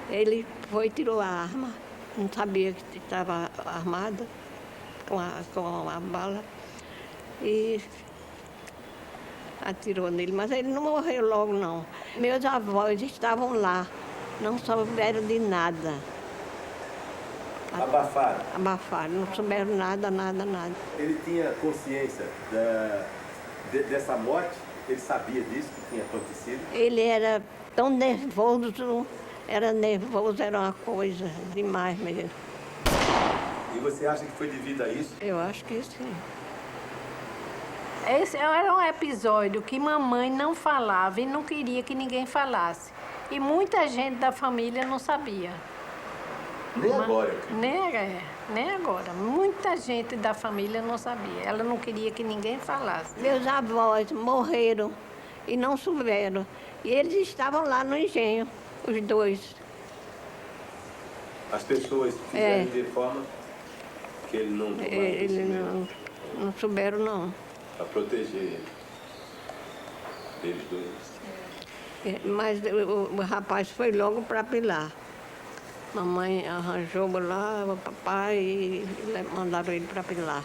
Ele foi e tirou a arma, não sabia que estava armada com a bala e atirou nele. Mas ele não morreu logo, não. Meus avós estavam lá, não souberam de nada. Abafaram? Abafaram, não souberam nada. Ele tinha consciência dessa morte? Ele sabia disso que tinha acontecido? Ele era tão nervoso. Era uma coisa demais mesmo. E você acha que foi devido a isso? Eu acho que sim. Esse era um episódio que mamãe não falava e não queria que ninguém falasse. E muita gente da família não sabia. Nem agora? Nem agora. Muita gente da família não sabia. Ela não queria que ninguém falasse. Meus avós morreram e não souberam. E eles estavam lá no engenho. Os dois. As pessoas fizeram de forma que ele não tomava Eles não souberam, não. Para proteger eles dois. Mas o rapaz foi logo para Pilar. Mamãe arranjou lá o papai e mandaram ele para Pilar.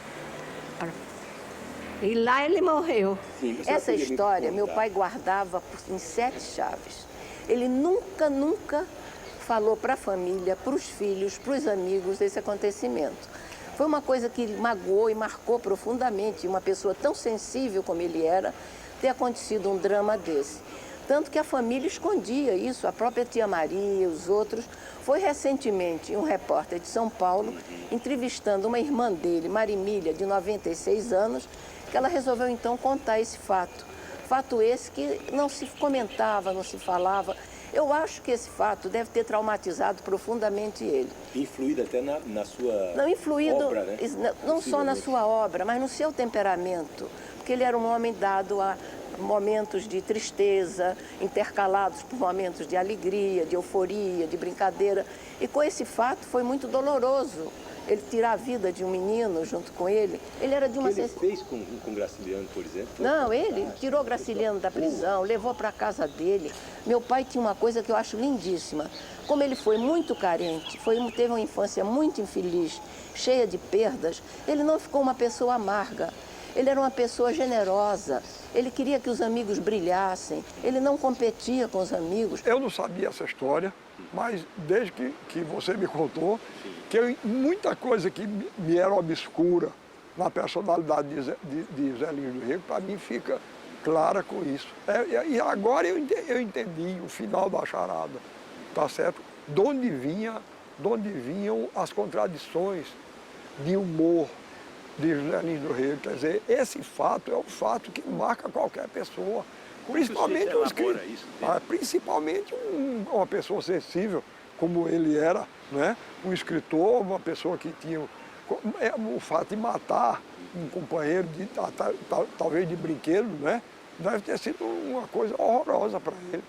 E lá ele morreu. Essa história meu pai guardava em 7 chaves. Ele nunca falou para a família, para os filhos, para os amigos desse acontecimento. Foi uma coisa que magoou e marcou profundamente uma pessoa tão sensível como ele era, ter acontecido um drama desse. Tanto que a família escondia isso, a própria tia Maria, os outros. Foi recentemente um repórter de São Paulo entrevistando uma irmã dele, Marimília, de 96 anos, que ela resolveu então contar esse fato. Fato esse que não se comentava, não se falava. Eu acho que esse fato deve ter traumatizado profundamente ele. Influído até na sua Não influído, obra, né? não só na sua obra, mas no seu temperamento. Porque ele era um homem dado a momentos de tristeza, intercalados por momentos de alegria, de euforia, de brincadeira. E com esse fato foi muito doloroso. Ele tirar a vida de um menino junto com ele. Ele era de uma... O que ele fez com Graciliano, por exemplo? Não, ele tirou Graciliano da prisão, levou para a casa dele. Meu pai tinha uma coisa que eu acho lindíssima. Como ele foi muito carente, teve uma infância muito infeliz, cheia de perdas, ele não ficou uma pessoa amarga. Ele era uma pessoa generosa. Ele queria que os amigos brilhassem. Ele não competia com os amigos. Eu não sabia essa história, mas desde que você me contou, que muita coisa que me era obscura na personalidade de Zé Lins do Rego, para mim fica clara com isso. E agora eu entendi o final da charada, tá certo? De onde vinham as contradições de humor de José Lins do Rego. Quer dizer, esse fato é um fato que marca qualquer pessoa. Principalmente uma pessoa sensível, como ele era, né? Um escritor, uma pessoa que tinha o fato de matar um companheiro, talvez de brinquedo, né? Deve ter sido uma coisa horrorosa para ele.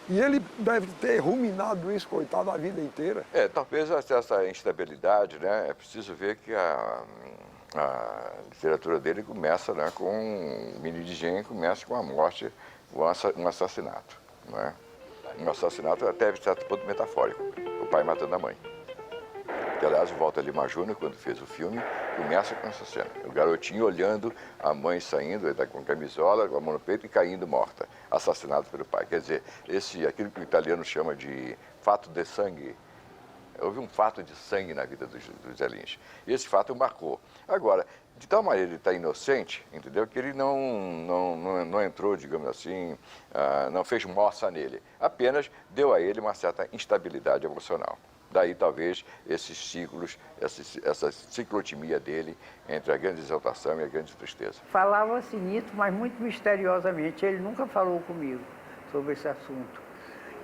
E ele deve ter ruminado isso, coitado, a vida inteira. Talvez essa instabilidade, né? É preciso ver que a literatura dele começa, né, com o Menino de Engenho, começa com a morte, um assassinato, né? Um assassinato até certo ponto metafórico, o pai matando a mãe. Que, aliás, o Walter Lima Júnior, quando fez o filme, começa com essa cena. O garotinho olhando a mãe saindo, ele está com camisola, com a mão no peito e caindo morta, assassinado pelo pai. Quer dizer, aquilo que o italiano chama de fato de sangue. Houve um fato de sangue na vida do Zé Lins. E esse fato o marcou. Agora, de tal maneira ele está inocente, entendeu? Que ele não entrou, digamos assim, não fez moça nele. Apenas deu a ele uma certa instabilidade emocional. Daí, talvez, esses ciclos, essa ciclotimia dele entre a grande exaltação e a grande tristeza. Falava-se nisso, mas muito misteriosamente. Ele nunca falou comigo sobre esse assunto.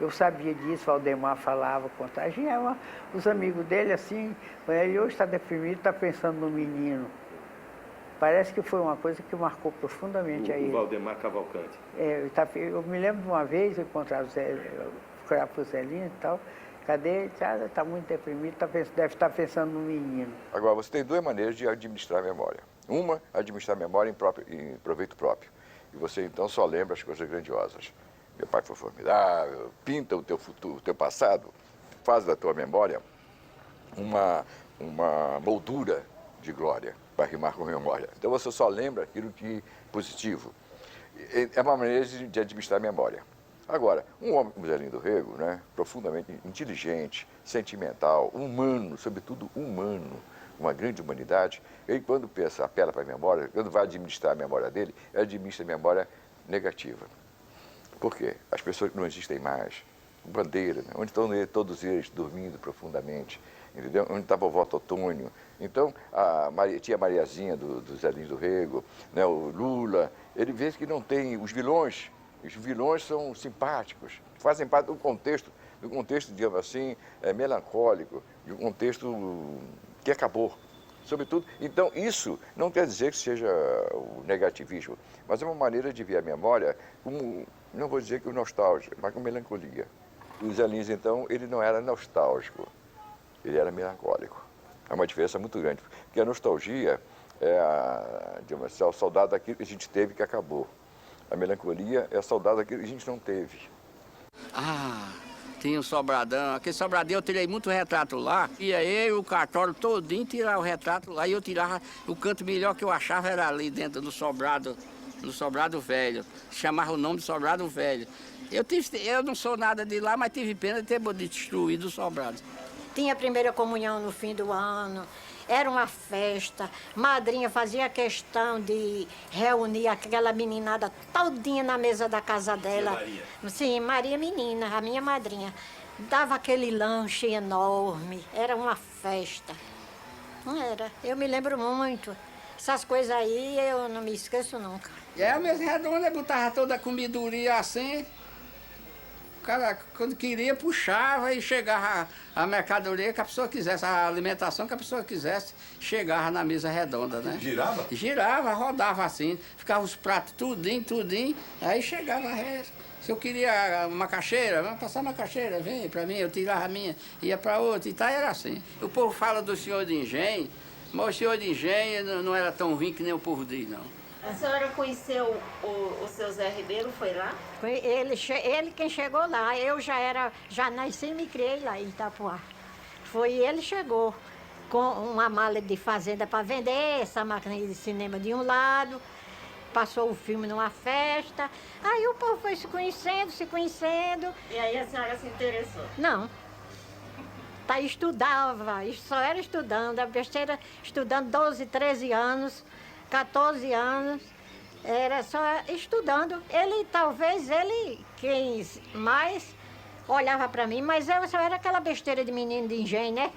Eu sabia disso, Valdemar falava, contagiava os amigos dele assim, ele hoje está deprimido, está pensando no menino. Parece que foi uma coisa que marcou profundamente a ele. O Valdemar Cavalcante. Eu me lembro de uma vez, eu encontrar o Zé, procurar para o Zé Lins e tal, cadê ele? Está muito deprimido, deve estar pensando no menino. Agora, você tem duas maneiras de administrar a memória. Uma, administrar a memória em proveito próprio. E você, então, só lembra as coisas grandiosas. Meu pai foi formidável, pinta o teu futuro, o teu passado, faz da tua memória uma moldura de glória para rimar com memória. Então você só lembra aquilo que é positivo. É uma maneira de administrar a memória. Agora, um homem como Zé Lins do Rego, né, profundamente inteligente, sentimental, humano, sobretudo humano, uma grande humanidade, ele quando apela para a memória, quando vai administrar a memória dele, ele administra a memória negativa. Por quê? As pessoas que não existem mais, Bandeira, né? Onde estão todos eles dormindo profundamente, entendeu? Onde está a vovó Totônio. Então, tia Mariazinha do Zé Lins do Rego, né? O Lula, ele vê que não tem os vilões são simpáticos, fazem parte do contexto, digamos assim, melancólico, de um contexto que acabou. Sobretudo, então isso não quer dizer que seja o negativismo, mas é uma maneira de ver a memória como, não vou dizer que o nostálgico, mas com melancolia. O Zé Lins, então, ele não era nostálgico, ele era melancólico. É uma diferença muito grande, porque a nostalgia é a saudade daquilo que a gente teve que acabou. A melancolia é a saudade daquilo que a gente não teve. Tinha um sobradão. Aquele sobradinho eu tirei muito retrato lá. Ia eu, o cartório todinho, tirar o retrato lá. E eu tirava o canto melhor que eu achava era ali dentro do sobrado velho. Chamava o nome de sobrado velho. Eu não sou nada de lá, mas tive pena de ter destruído o sobrado. Tinha a primeira comunhão no fim do ano. Era uma festa. Madrinha fazia questão de reunir aquela meninada todinha na mesa da casa dela. Maria? Sim, Maria menina, a minha madrinha. Dava aquele lanche enorme. Era uma festa. Não era. Eu me lembro muito. Essas coisas aí eu não me esqueço nunca. E aí a mesa redonda botava toda a comidoria assim. O cara, quando queria, puxava e chegava a mercadoria que a pessoa quisesse, a alimentação que a pessoa quisesse, chegava na mesa redonda, né? Girava? Girava, rodava assim, ficava os pratos tudinho, aí chegava a resto. Se eu queria uma caixeira, vamos passar uma caixeira, vem pra mim, eu tirava a minha, ia pra outra e tal, era assim. O povo fala do senhor de engenho, mas o senhor de engenho não era tão ruim que nem o povo diz, não. A senhora conheceu o seu Zé Ribeiro, foi lá? Foi ele quem chegou lá. Eu já nasci e me criei lá em Itapuá. Foi ele que chegou com uma mala de fazenda para vender, essa máquina de cinema de um lado, passou o filme numa festa. Aí o povo foi se conhecendo. E aí a senhora se interessou? Não. Estudava, só era estudando, a besteira estudando 12, 13 anos. 14 anos, era só estudando. Talvez quem mais olhava para mim, mas eu só era aquela besteira de menino de engenho, né?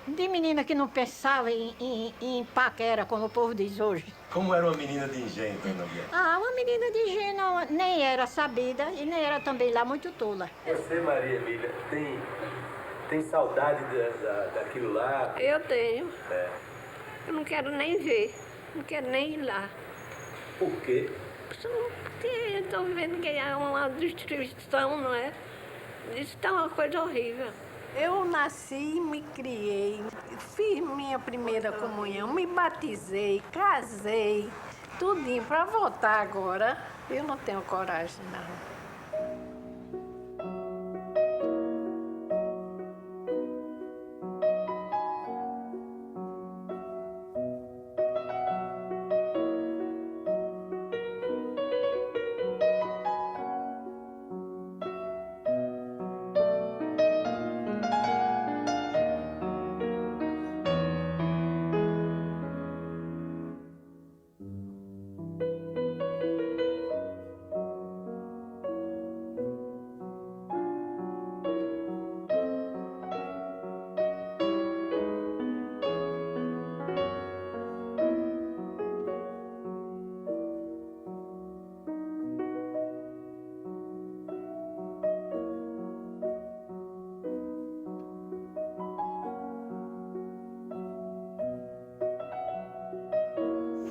De menina que não pensava em paquera, como o povo diz hoje. Como era uma menina de engenho, dona Bia? Uma menina de engenho nem era sabida e nem era também lá muito tola. Você, Maria Emília, tem saudade daquilo lá? Eu tenho. É. Eu não quero nem ver. Não quero nem ir lá. Por quê? Porque eu estou vendo que é uma destruição, não é? Isso está uma coisa horrível. Eu nasci e me criei, fiz minha primeira comunhão, me batizei, casei, tudinho. Para voltar agora, eu não tenho coragem, não.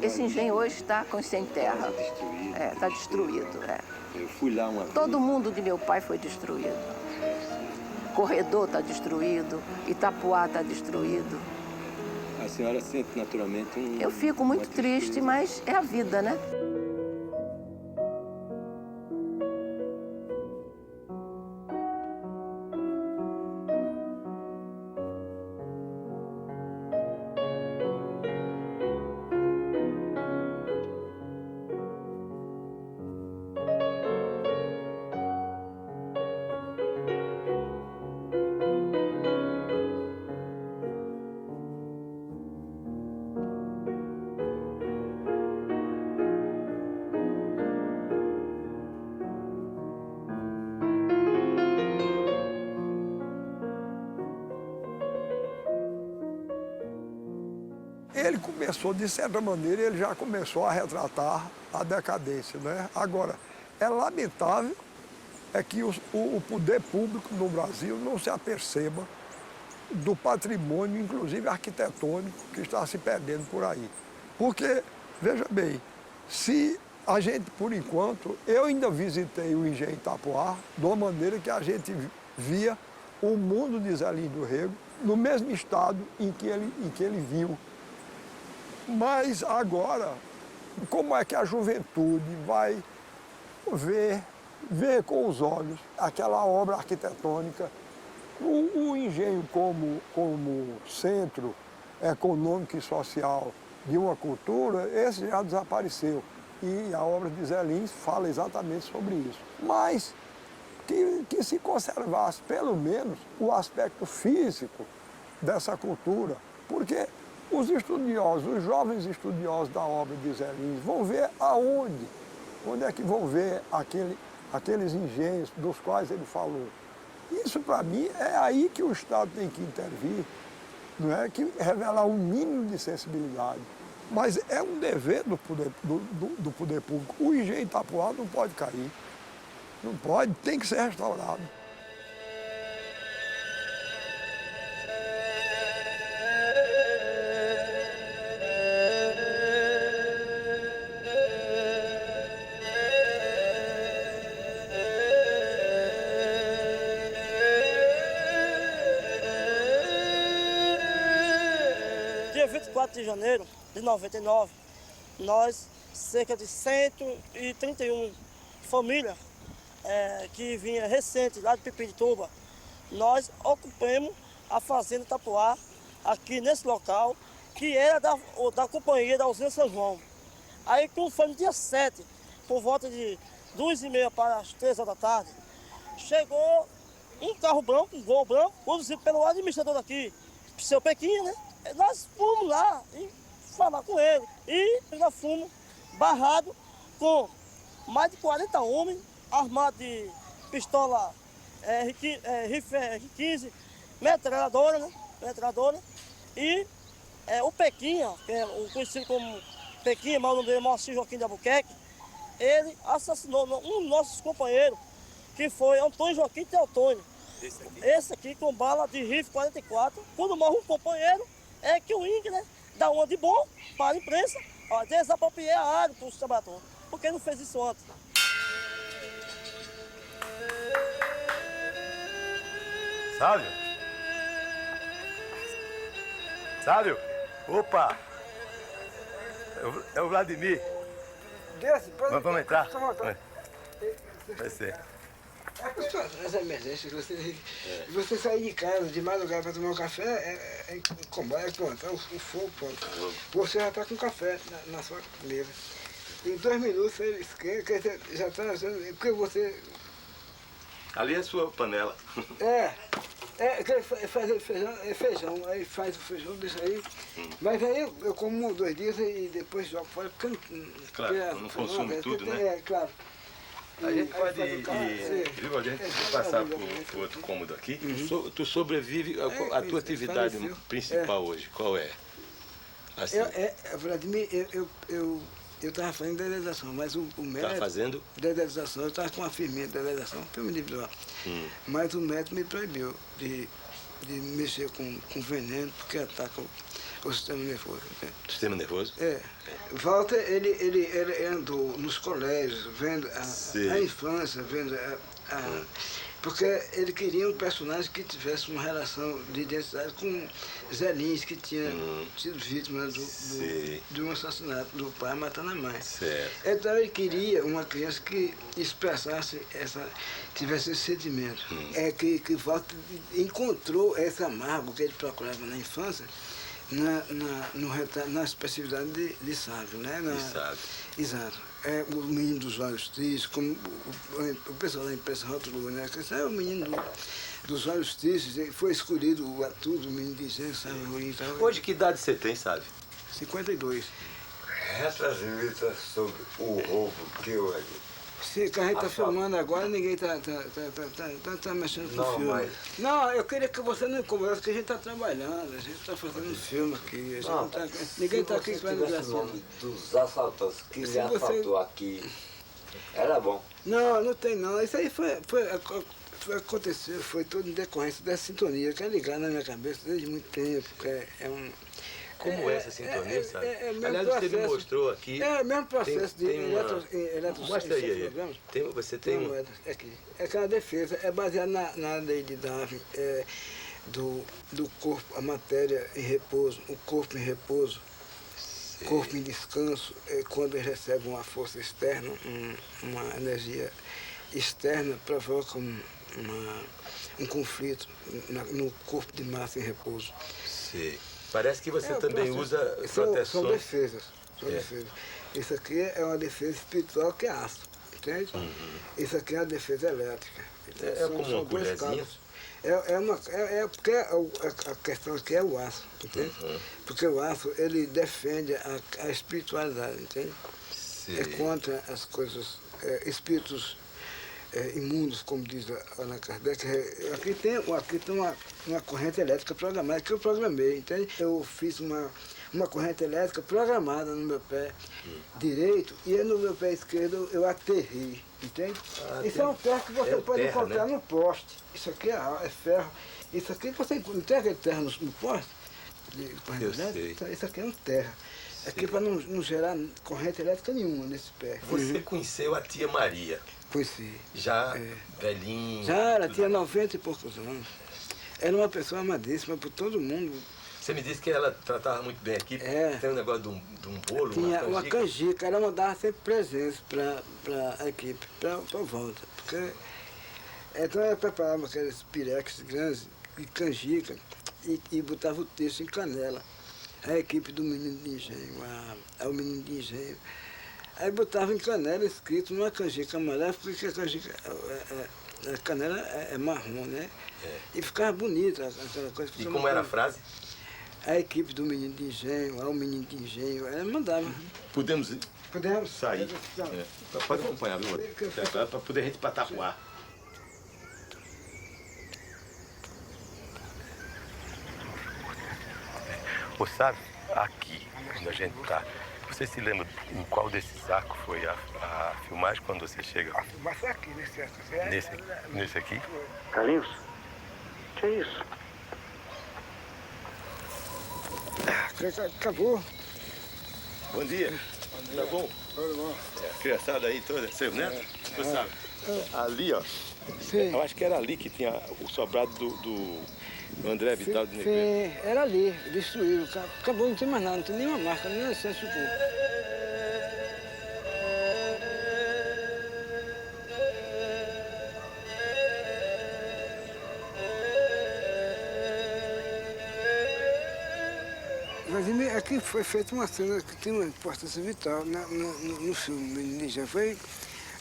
Esse engenho hoje está sem terra. Está destruído. Eu fui lá uma vez. Todo mundo de meu pai foi destruído. Corredor está destruído, Itapuá está destruído. A senhora sente naturalmente Eu fico muito triste, mas é a vida, né? Ele começou, de certa maneira, ele já começou a retratar a decadência, né? Agora, é lamentável que o poder público no Brasil não se aperceba do patrimônio, inclusive arquitetônico, que está se perdendo por aí. Porque, veja bem, se a gente, por enquanto, eu ainda visitei o engenho Itapuá de uma maneira que a gente via o mundo de Zelim do Rego no mesmo estado em que ele viu. Mas agora, como é que a juventude vai ver com os olhos aquela obra arquitetônica, o engenho como centro econômico e social de uma cultura, esse já desapareceu. E a obra de Zelim fala exatamente sobre isso. Mas que se conservasse, pelo menos, o aspecto físico dessa cultura, porque Os estudiosos, os jovens estudiosos da obra de Zé Lins vão ver aonde? Onde é que vão ver aqueles engenhos dos quais ele falou? Isso, para mim, é aí que o Estado tem que intervir, não é? Que revelar um mínimo de sensibilidade. Mas é um dever do poder público. O engenho Itapuã não pode cair. Não pode, tem que ser restaurado. Dia 24 de janeiro de 99, nós, cerca de 131 famílias que vinha recente lá de Pipirituba, nós ocupamos a fazenda Itapuã, aqui nesse local, que era da companhia da usina São João. Aí, quando foi no dia 7, por volta de 2h30 para as 3 horas da tarde, chegou um carro branco, um Gol branco, conduzido pelo administrador daqui, seu Pequinha, né? Nós fomos lá e falar com ele. E nós fomos barrados com mais de 40 homens, armados de pistola R15, metralhadora, né? E o Pequinha, que é o conhecido como Pequinha, mas o nome dele é Moacir Joaquim de Albuquerque, ele assassinou um dos nossos companheiros, que foi Antônio Joaquim Teotônio. Esse aqui com bala de rifle 44. Quando morre um companheiro, é que o INC, né, dá uma de bom para a imprensa, ó, desapropriar a área para os trabalhadores. Por que não fez isso antes? Sávio? Sávio? Opa! É o Vladimir. Vamos entrar? Vai ser. As emergências, você sair de casa de madrugada para tomar um café, é combate, pronto, o fogo, pronto. Você já está com café na sua mesa. Em 2 minutos você esquenta, já está fazendo, porque você... Ali é a sua panela. Fazer feijão, aí faz o feijão disso aí. Mas aí eu como 2 dias e depois jogo fora, porque claro, não consome tudo, né? Claro. A gente pode ir, viu? A gente pode passar para o outro cômodo aqui. Tu sobrevive, a tua atividade principal hoje, qual é? Assim. Vladimir, eu estava fazendo dedetização, mas o médico... Estava fazendo? Dedetização, eu estava com uma firminha de dedetização, filme individual. Mas o médico me proibiu de mexer com veneno, porque ataca o sistema nervoso. Né? Sistema nervoso? Walter, ele andou nos colégios, vendo a infância, vendo porque ele queria um personagem que tivesse uma relação de identidade com Zé Lins, que tinha sido vítima de um assassinato do pai matando a mãe. Certo. Então ele queria uma criança que expressasse tivesse esse sentimento. Que Walter encontrou esse amargo que ele procurava na infância, na especificidade de Sávio, né? De Sávio. Exato. O menino dos olhos tristes, como o pessoal da imprensa rotulou, né? Esse é o menino dos olhos tristes, foi escolhido o ator do menino de gente, sabe? Hoje, que idade você tem, sabe? 52. Essas listas sobre o roubo que hoje. Se a gente está filmando agora, ninguém está mexendo com o filme. Mas... Não, eu queria que você não incomodasse, porque a gente está trabalhando, a gente está fazendo um filme aqui. Ninguém está aqui para o nome dos assaltantes que lhe assaltou aqui, era bom. Não tem não. Isso aí aconteceu, foi tudo em decorrência dessa sintonia, que é ligada na minha cabeça desde muito tempo. Como é essa sintonia, sabe? Aliás, você me mostrou aqui. É o mesmo processo de mostra aí. Você tem aqui. É aquela defesa, é baseada na lei de Darwin, do corpo, a matéria em repouso, o corpo em repouso, corpo em descanso, quando ele recebe uma força externa, uma energia externa, provoca um conflito no corpo de massa em repouso. Sim. Parece que você também usa proteções. São defesas. Isso aqui é uma defesa espiritual que é aço, entende? Isso aqui é a defesa elétrica. Então, como uma colherzinha? Porque a questão aqui é o aço, entende? Porque o aço, ele defende a espiritualidade, entende? Sim. É contra as coisas, espíritos imundos, como diz Allan Kardec. Aqui tem uma corrente elétrica programada, que eu programei, entende? Eu fiz uma corrente elétrica programada no meu pé direito e no meu pé esquerdo eu aterrei, entende? Isso é um ferro que você pode encontrar no poste. Isso aqui é ferro. Isso aqui você não tem aquele terra no poste? Eu sei. Isso aqui é um terra. Aqui para não gerar corrente elétrica nenhuma nesse pé. Você conheceu a tia Maria? Conheci. Já velhinha? Já, ela tinha 90 e poucos anos. Era uma pessoa amadíssima por todo mundo. Você me disse que ela tratava muito bem aqui. Tem um negócio de um bolo, tinha uma canjica. Ela mandava sempre presentes para a equipe, para volta. Porque, então ela preparava aqueles pirex grandes e canjica e botava o texto em canela. A equipe do Menino de Engenho, o Menino de Engenho. Aí botava em canela escrito numa canjica amarela, porque a canjica, a canela é marrom, né? E ficava bonita aquela coisa. E como era a frase? A equipe do Menino de Engenho, o Menino de Engenho, ela mandava. Podemos sair. Pode acompanhar, viu? Para poder a gente patapuar. Ô, sabe, aqui, onde a gente está, você se lembra em qual desses arcos foi a filmagem quando você chega? A filmagem foi aqui, nesse arco. Nesse aqui? Carlinhos, que é isso? Acabou. Bom dia. Tá bom? Tudo bom. A criançada aí toda, seu neto? Você sabe? Ali, ó. Sim. Eu acho que era ali que tinha o sobrado do André Vital de Negreiro. Sim, era ali, destruído. Acabou, não tem mais nada, não tem nenhuma marca, nem excesso de corpo. Mas aqui foi feita uma cena que tem uma importância vital no filme Menino de Engenho. Foi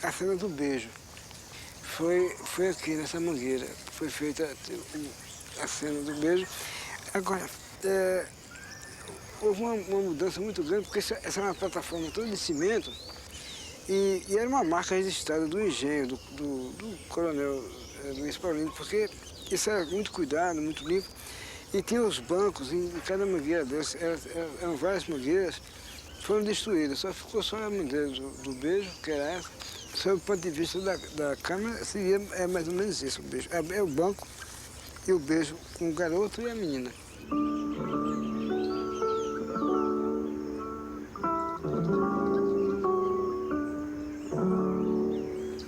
a cena do beijo. Foi aqui, nessa mangueira, foi feita a cena do beijo. Agora, houve uma mudança muito grande, porque essa é uma plataforma toda de cimento e era uma marca registrada do engenho, do coronel Luiz Paulino, porque isso era muito cuidado, muito limpo. E tinha os bancos, em cada mangueira dessas, eram várias mangueiras, foram destruídas. Só ficou só a mangueira do beijo, que era essa. Sob o ponto de vista da câmera, seria mais ou menos isso, o beijo. É o banco e o beijo com o garoto e a menina.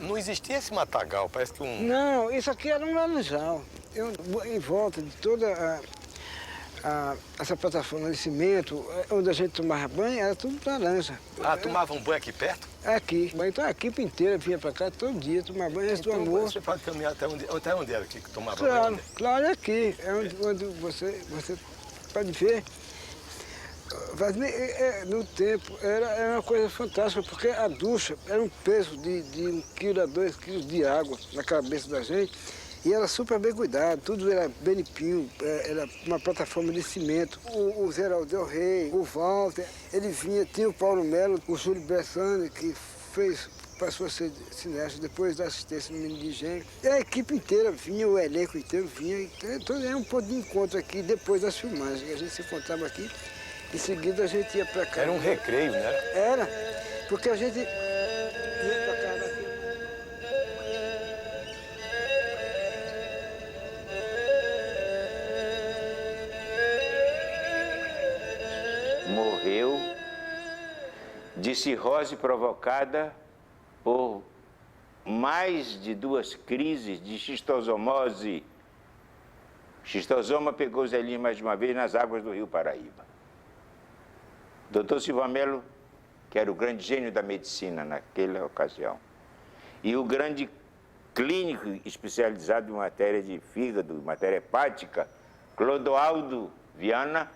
Não existia esse matagal, parece que um... Não, isso aqui era um laranjal. Em volta de toda essa plataforma de cimento, onde a gente tomava banho, era tudo laranja. Ah, tomava um banho aqui perto? Aqui. Então a equipe inteira vinha para cá todo dia tomar banho antes do almoço. Você pode caminhar até onde era aqui que tomava banho? Claro, claro, é aqui. É onde você pode ver. Mas no tempo era uma coisa fantástica, porque a ducha era um peso de 1 quilo a 2 quilos de água na cabeça da gente. E era super bem cuidado, tudo era bem limpinho, era uma plataforma de cimento. O Geraldo Del Rey, o Walter, ele vinha, tinha o Paulo Melo, o Júlio Bessani, que passou a ser cineasta depois da assistência no Menino de Engenho. E a equipe inteira vinha, o elenco inteiro vinha, então era um ponto de encontro aqui depois das filmagens. A gente se encontrava aqui, em seguida a gente ia para cá. Era um recreio, né? Era, porque a gente ia para cá daqui. Morreu de cirrose provocada por mais de 2 crises de xistosomose. Xistosoma pegou Zelinho mais de uma vez nas águas do Rio Paraíba. Dr. Silva Melo, que era o grande gênio da medicina naquela ocasião, e o grande clínico especializado em matéria de fígado, matéria hepática, Clodoaldo Viana,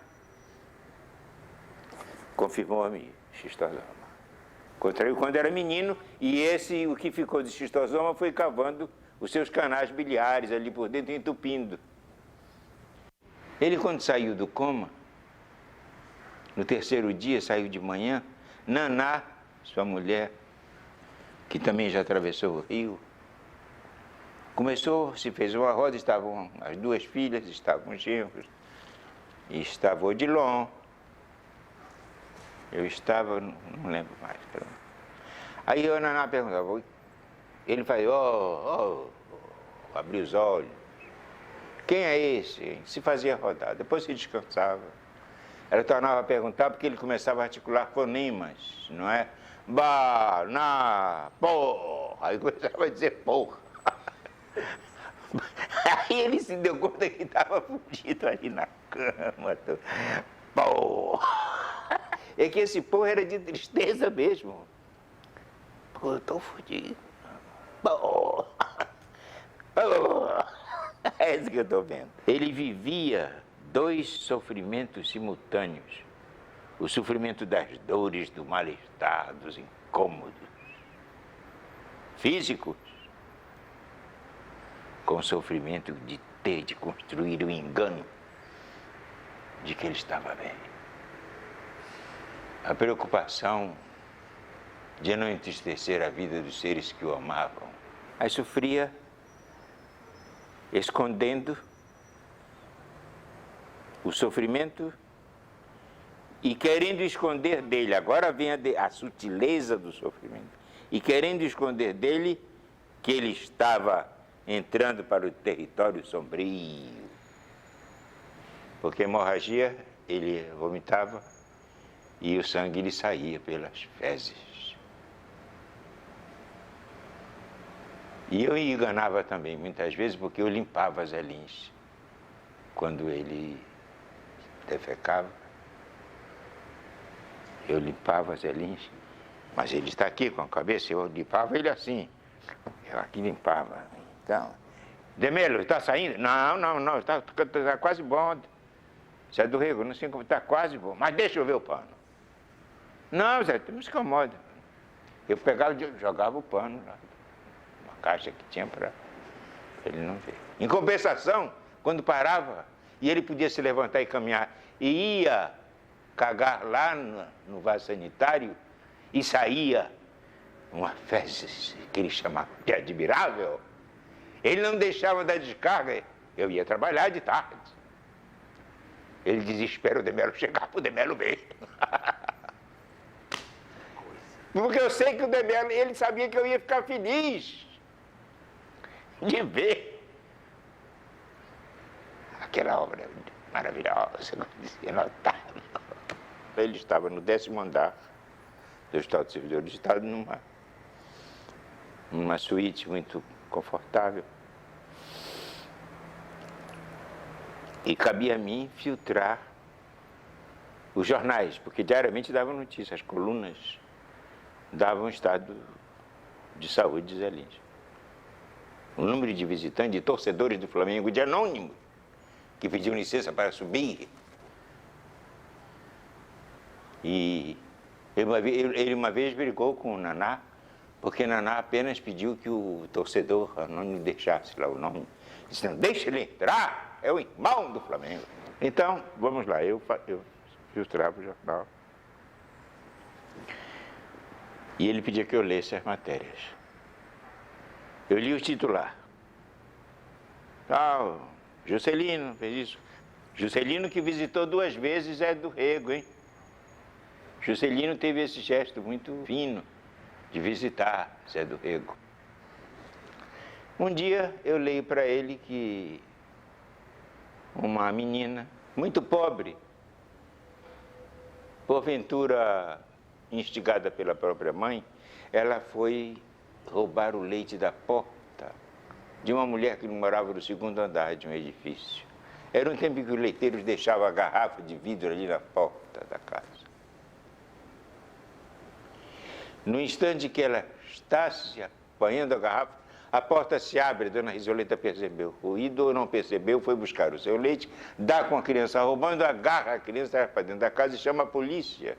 confirmou-me xistosoma. Contraiu quando era menino e o que ficou de xistosoma foi cavando os seus canais biliares ali por dentro entupindo. Ele, quando saiu do coma, no terceiro dia, saiu de manhã, Naná, sua mulher, que também já atravessou o rio, começou, se fez uma roda, estavam as duas filhas, estavam os genros, e estava o Odilon, eu estava, não lembro mais. Aí a Naná perguntava, ele fazia, abriu os olhos, quem é esse? Se fazia rodar, depois se descansava. Ela tornava a perguntar porque ele começava a articular fonemas, não é? Ba, na, porra. Aí começava a dizer porra. Aí ele se deu conta que estava fugido ali na cama. Porra. É que esse porra era de tristeza mesmo. Pô, eu tô fugido. Porra. Porra. É isso que eu estou vendo. Ele vivia 2 sofrimentos simultâneos. O sofrimento das dores, do mal-estar, dos incômodos físicos, com o sofrimento de ter de construir o engano de que ele estava bem. A preocupação de não entristecer a vida dos seres que o amavam. Aí sofria escondendo o sofrimento e querendo esconder dele, agora vem a sutileza do sofrimento, e querendo esconder dele que ele estava entrando para o território sombrio. Porque hemorragia, ele vomitava e o sangue lhe saía pelas fezes. E eu me enganava também, muitas vezes, porque eu limpava as Zelins quando ele defecava. Eu limpava as Zelins, mas ele está aqui com a cabeça, eu limpava ele assim. Eu aqui limpava. Então, Demelo, está saindo? Não, está quase bom. Zé do Rego, não sei como, está quase bom, mas deixa eu ver o pano. Não, Zé, não se incomoda. Eu pegava e jogava o pano lá, uma caixa que tinha para ele não ver. Em compensação, quando parava, e ele podia se levantar e caminhar, e ia cagar lá no vaso sanitário, e saía uma fezes que ele chamava de admirável, ele não deixava da descarga, eu ia trabalhar de tarde. Ele desespera o Demelo chegar para o Demelo ver. Porque eu sei que o Demelo, ele sabia que eu ia ficar feliz de ver aquela obra maravilhosa, como dizia, notável. Ele estava no 10º andar do Estado de Servidor do Estado, numa suíte muito confortável. E cabia a mim filtrar os jornais, porque diariamente davam notícias, as colunas davam o estado de saúde de Zé Lins. O número de visitantes, de torcedores do Flamengo, de anônimos, que pediam licença para subir. E ele uma vez brigou com o Naná, porque Naná apenas pediu que o torcedor anônimo deixasse lá o nome. Disse, não, deixa ele entrar, é o irmão do Flamengo. Então, vamos lá, eu filtrava o jornal. E ele pedia que eu lesse as matérias. Eu li o titular. Juscelino fez isso. Juscelino que visitou 2 vezes Zé do Rego, hein? Juscelino teve esse gesto muito fino de visitar Zé do Rego. Um dia eu leio para ele que uma menina muito pobre, porventura instigada pela própria mãe, ela foi roubar o leite da porta de uma mulher que morava no 2º andar de um edifício. Era um tempo em que os leiteiros deixavam a garrafa de vidro ali na porta da casa. No instante que ela está se apanhando a garrafa, a porta se abre, a dona Risoleta percebeu o ruído ou não percebeu, foi buscar o seu leite, dá com a criança roubando, agarra a criança para dentro da casa e chama a polícia.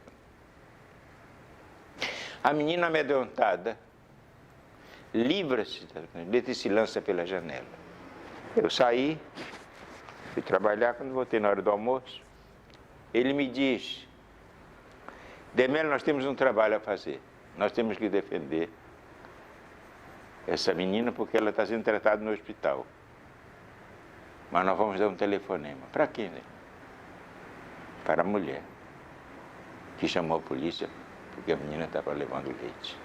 A menina amedrontada livra-se da canaleta e se lança pela janela. Eu saí, fui trabalhar, quando voltei na hora do almoço, ele me diz: Demélio, nós temos um trabalho a fazer, nós temos que defender essa menina porque ela está sendo tratada no hospital. Mas nós vamos dar um telefonema. Para quem, né? Para a mulher, que chamou a polícia porque a menina estava levando leite.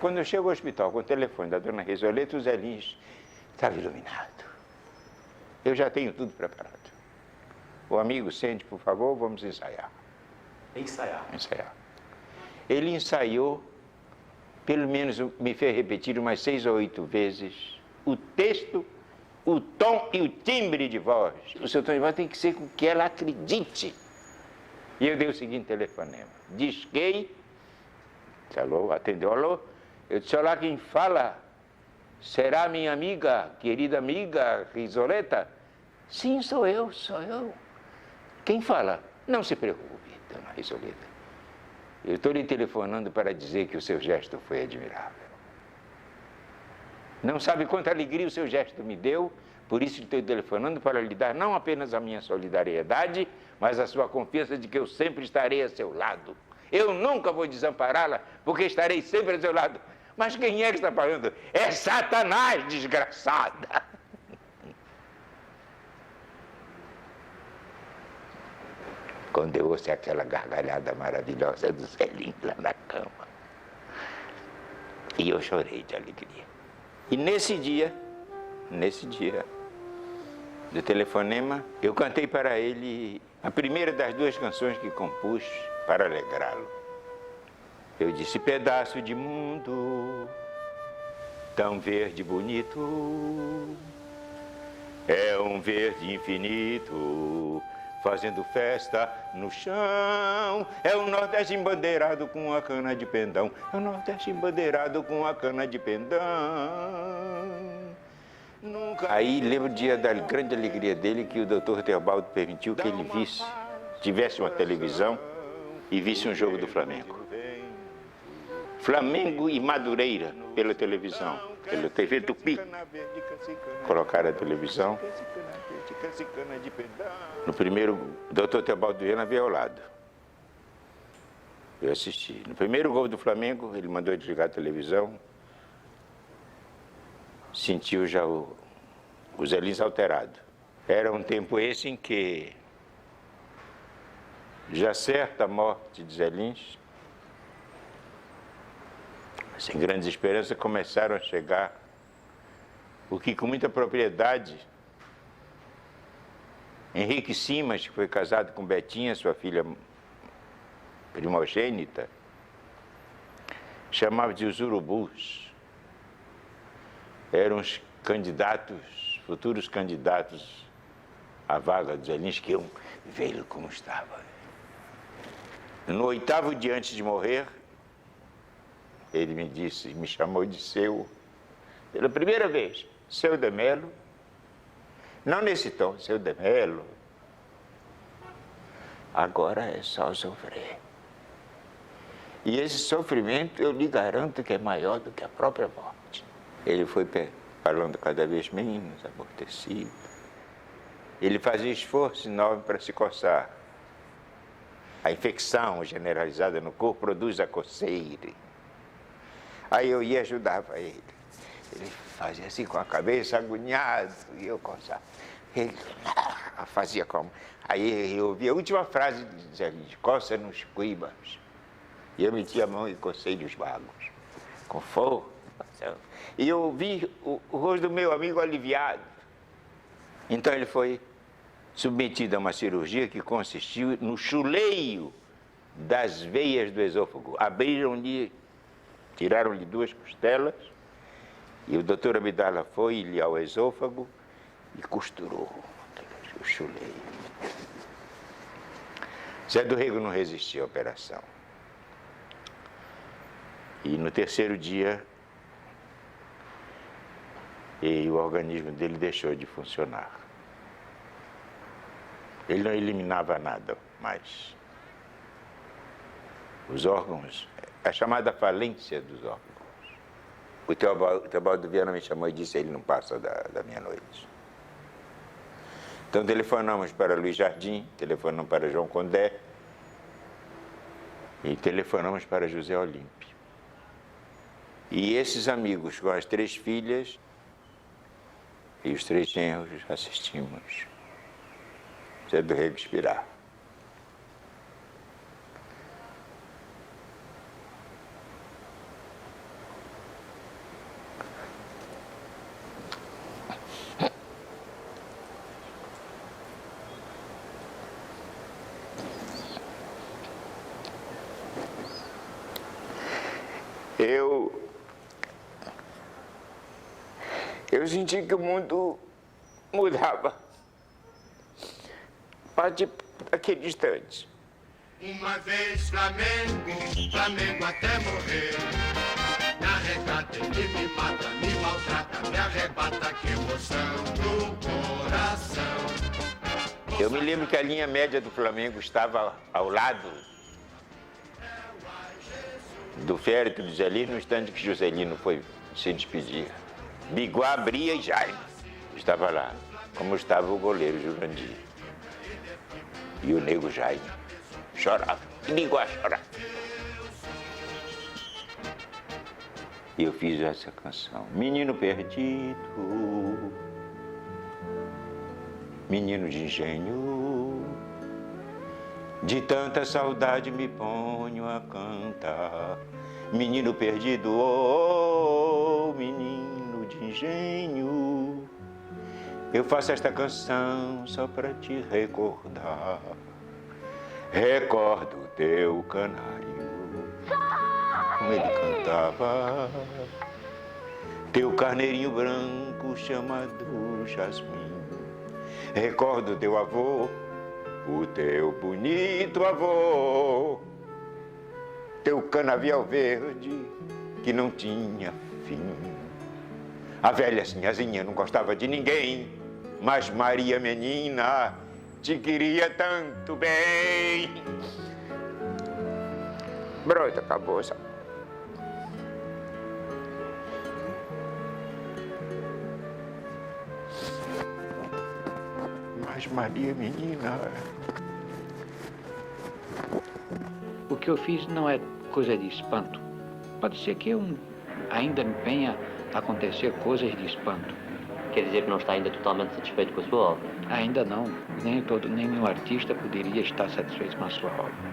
Quando eu chego ao hospital com o telefone da dona Resoleta, o Zé Lins estava iluminado. Eu já tenho tudo preparado. O amigo sente, por favor, vamos ensaiar. Ensaiar? Ensaiar. Ele ensaiou, pelo menos me fez repetir umas 6 ou 8 vezes o texto, o tom e o timbre de voz. O seu tom de voz tem que ser com que ela acredite. E eu dei o seguinte telefonema. Disquei, alô, atendeu, alô. Eu disse: olá, quem fala? Será minha amiga, querida amiga Risoleta? Sim, sou eu, sou eu. Quem fala? Não se preocupe, dona Risoleta. Eu estou lhe telefonando para dizer que o seu gesto foi admirável. Não sabe quanta alegria o seu gesto me deu, por isso estou telefonando para lhe dar não apenas a minha solidariedade, mas a sua confiança de que eu sempre estarei a seu lado. Eu nunca vou desampará-la, porque estarei sempre a seu lado. Mas quem é que está falando? É Satanás, desgraçada! Quando eu ouço aquela gargalhada maravilhosa do Zelinho lá na cama, e eu chorei de alegria. E nesse dia do telefonema, eu cantei para ele a primeira das 2 canções que compus para alegrá-lo. Eu disse: pedaço de mundo, tão verde e bonito, é um verde infinito, fazendo festa no chão. É o Nordeste embandeirado com a cana de pendão, é o Nordeste embandeirado com a cana de pendão. Nunca... Aí lembro o dia da grande alegria dele, que o doutor Teobaldo permitiu que ele tivesse uma televisão e visse um jogo do Flamengo. Flamengo e Madureira, pela televisão, pela TV Tupi. Colocaram a televisão. No primeiro, o doutor Teobaldo Viana veio ao lado. Eu assisti. No primeiro gol do Flamengo, ele mandou desligar a televisão. Sentiu já o Zé Lins alterado. Era um tempo esse em que, já certa a morte de Zé Lins, sem grandes esperanças, começaram a chegar o que, com muita propriedade, Henrique Simas, que foi casado com Betinha, sua filha primogênita, chamava de os urubus. Eram os candidatos, futuros candidatos à vaga dos Zé Lins, que iam vê-lo como estava. No 8º dia antes de morrer, ele me chamou de seu, pela primeira vez, seu Demélio. Não nesse tom, seu Demélio. Agora é só sofrer. E esse sofrimento, eu lhe garanto que é maior do que a própria morte. Ele foi falando cada vez menos, amortecido. Ele fazia esforço enorme para se coçar. A infecção generalizada no corpo produz a coceira. Aí eu ia e ajudava ele. Ele fazia assim com a cabeça, agoniado, e eu coçava. Ele fazia como? Aí eu ouvia a última frase de Zé Lins: coça nos cuibas. E eu metia a mão e cocei nos vagos, com força. E eu vi o rosto do meu amigo aliviado. Então ele foi submetido a uma cirurgia que consistiu no chuleio das veias do esôfago. Abriram-lhe, tiraram-lhe 2 costelas, e o doutor Abdala foi-lhe ao esôfago e costurou o chuleio. Zé do Rego não resistiu à operação. E no 3º dia, o organismo dele deixou de funcionar. Ele não eliminava nada mais. Os órgãos, a chamada falência dos órgãos. O Teobaldo Viana me chamou e disse, ele não passa da meia-noite. Então telefonamos para Luiz Jardim, telefonamos para João Condé e telefonamos para José Olímpio. E esses amigos com as 3 filhas e os 3 genros assistimos. Zé do Rego expirar. Eu senti que o mundo mudava. A partir daquele instante. Uma vez Flamengo, Flamengo até morrer. Na regata ele me mata, me maltrata, me arrebata, que emoção no coração. Eu me lembro que a linha média do Flamengo estava ao lado do féretro do Joselino, no instante que Joselino foi se despedir. Biguá, Bria e Jaime estava lá, como estava o goleiro Jurandir. E o nego Jaime chorava, e Biguá chorava. E eu fiz essa canção. Menino perdido, menino de engenho, de tanta saudade me ponho a cantar. Menino perdido, oh, menino de engenho, eu faço esta canção só para te recordar. Recordo o teu canário, como ele cantava, teu carneirinho branco chamado Jasmim. Recordo teu avô, o teu bonito avô, teu canavial verde que não tinha fim. A velha sinhazinha não gostava de ninguém, mas Maria menina te queria tanto bem. Pronto, acabou, sabe? Mas Maria menina... O que eu fiz não é coisa de espanto. Pode ser que ainda venha a acontecer coisas de espanto. Quer dizer que não está ainda totalmente satisfeito com a sua obra? Ainda não. Nenhum artista poderia estar satisfeito com a sua obra.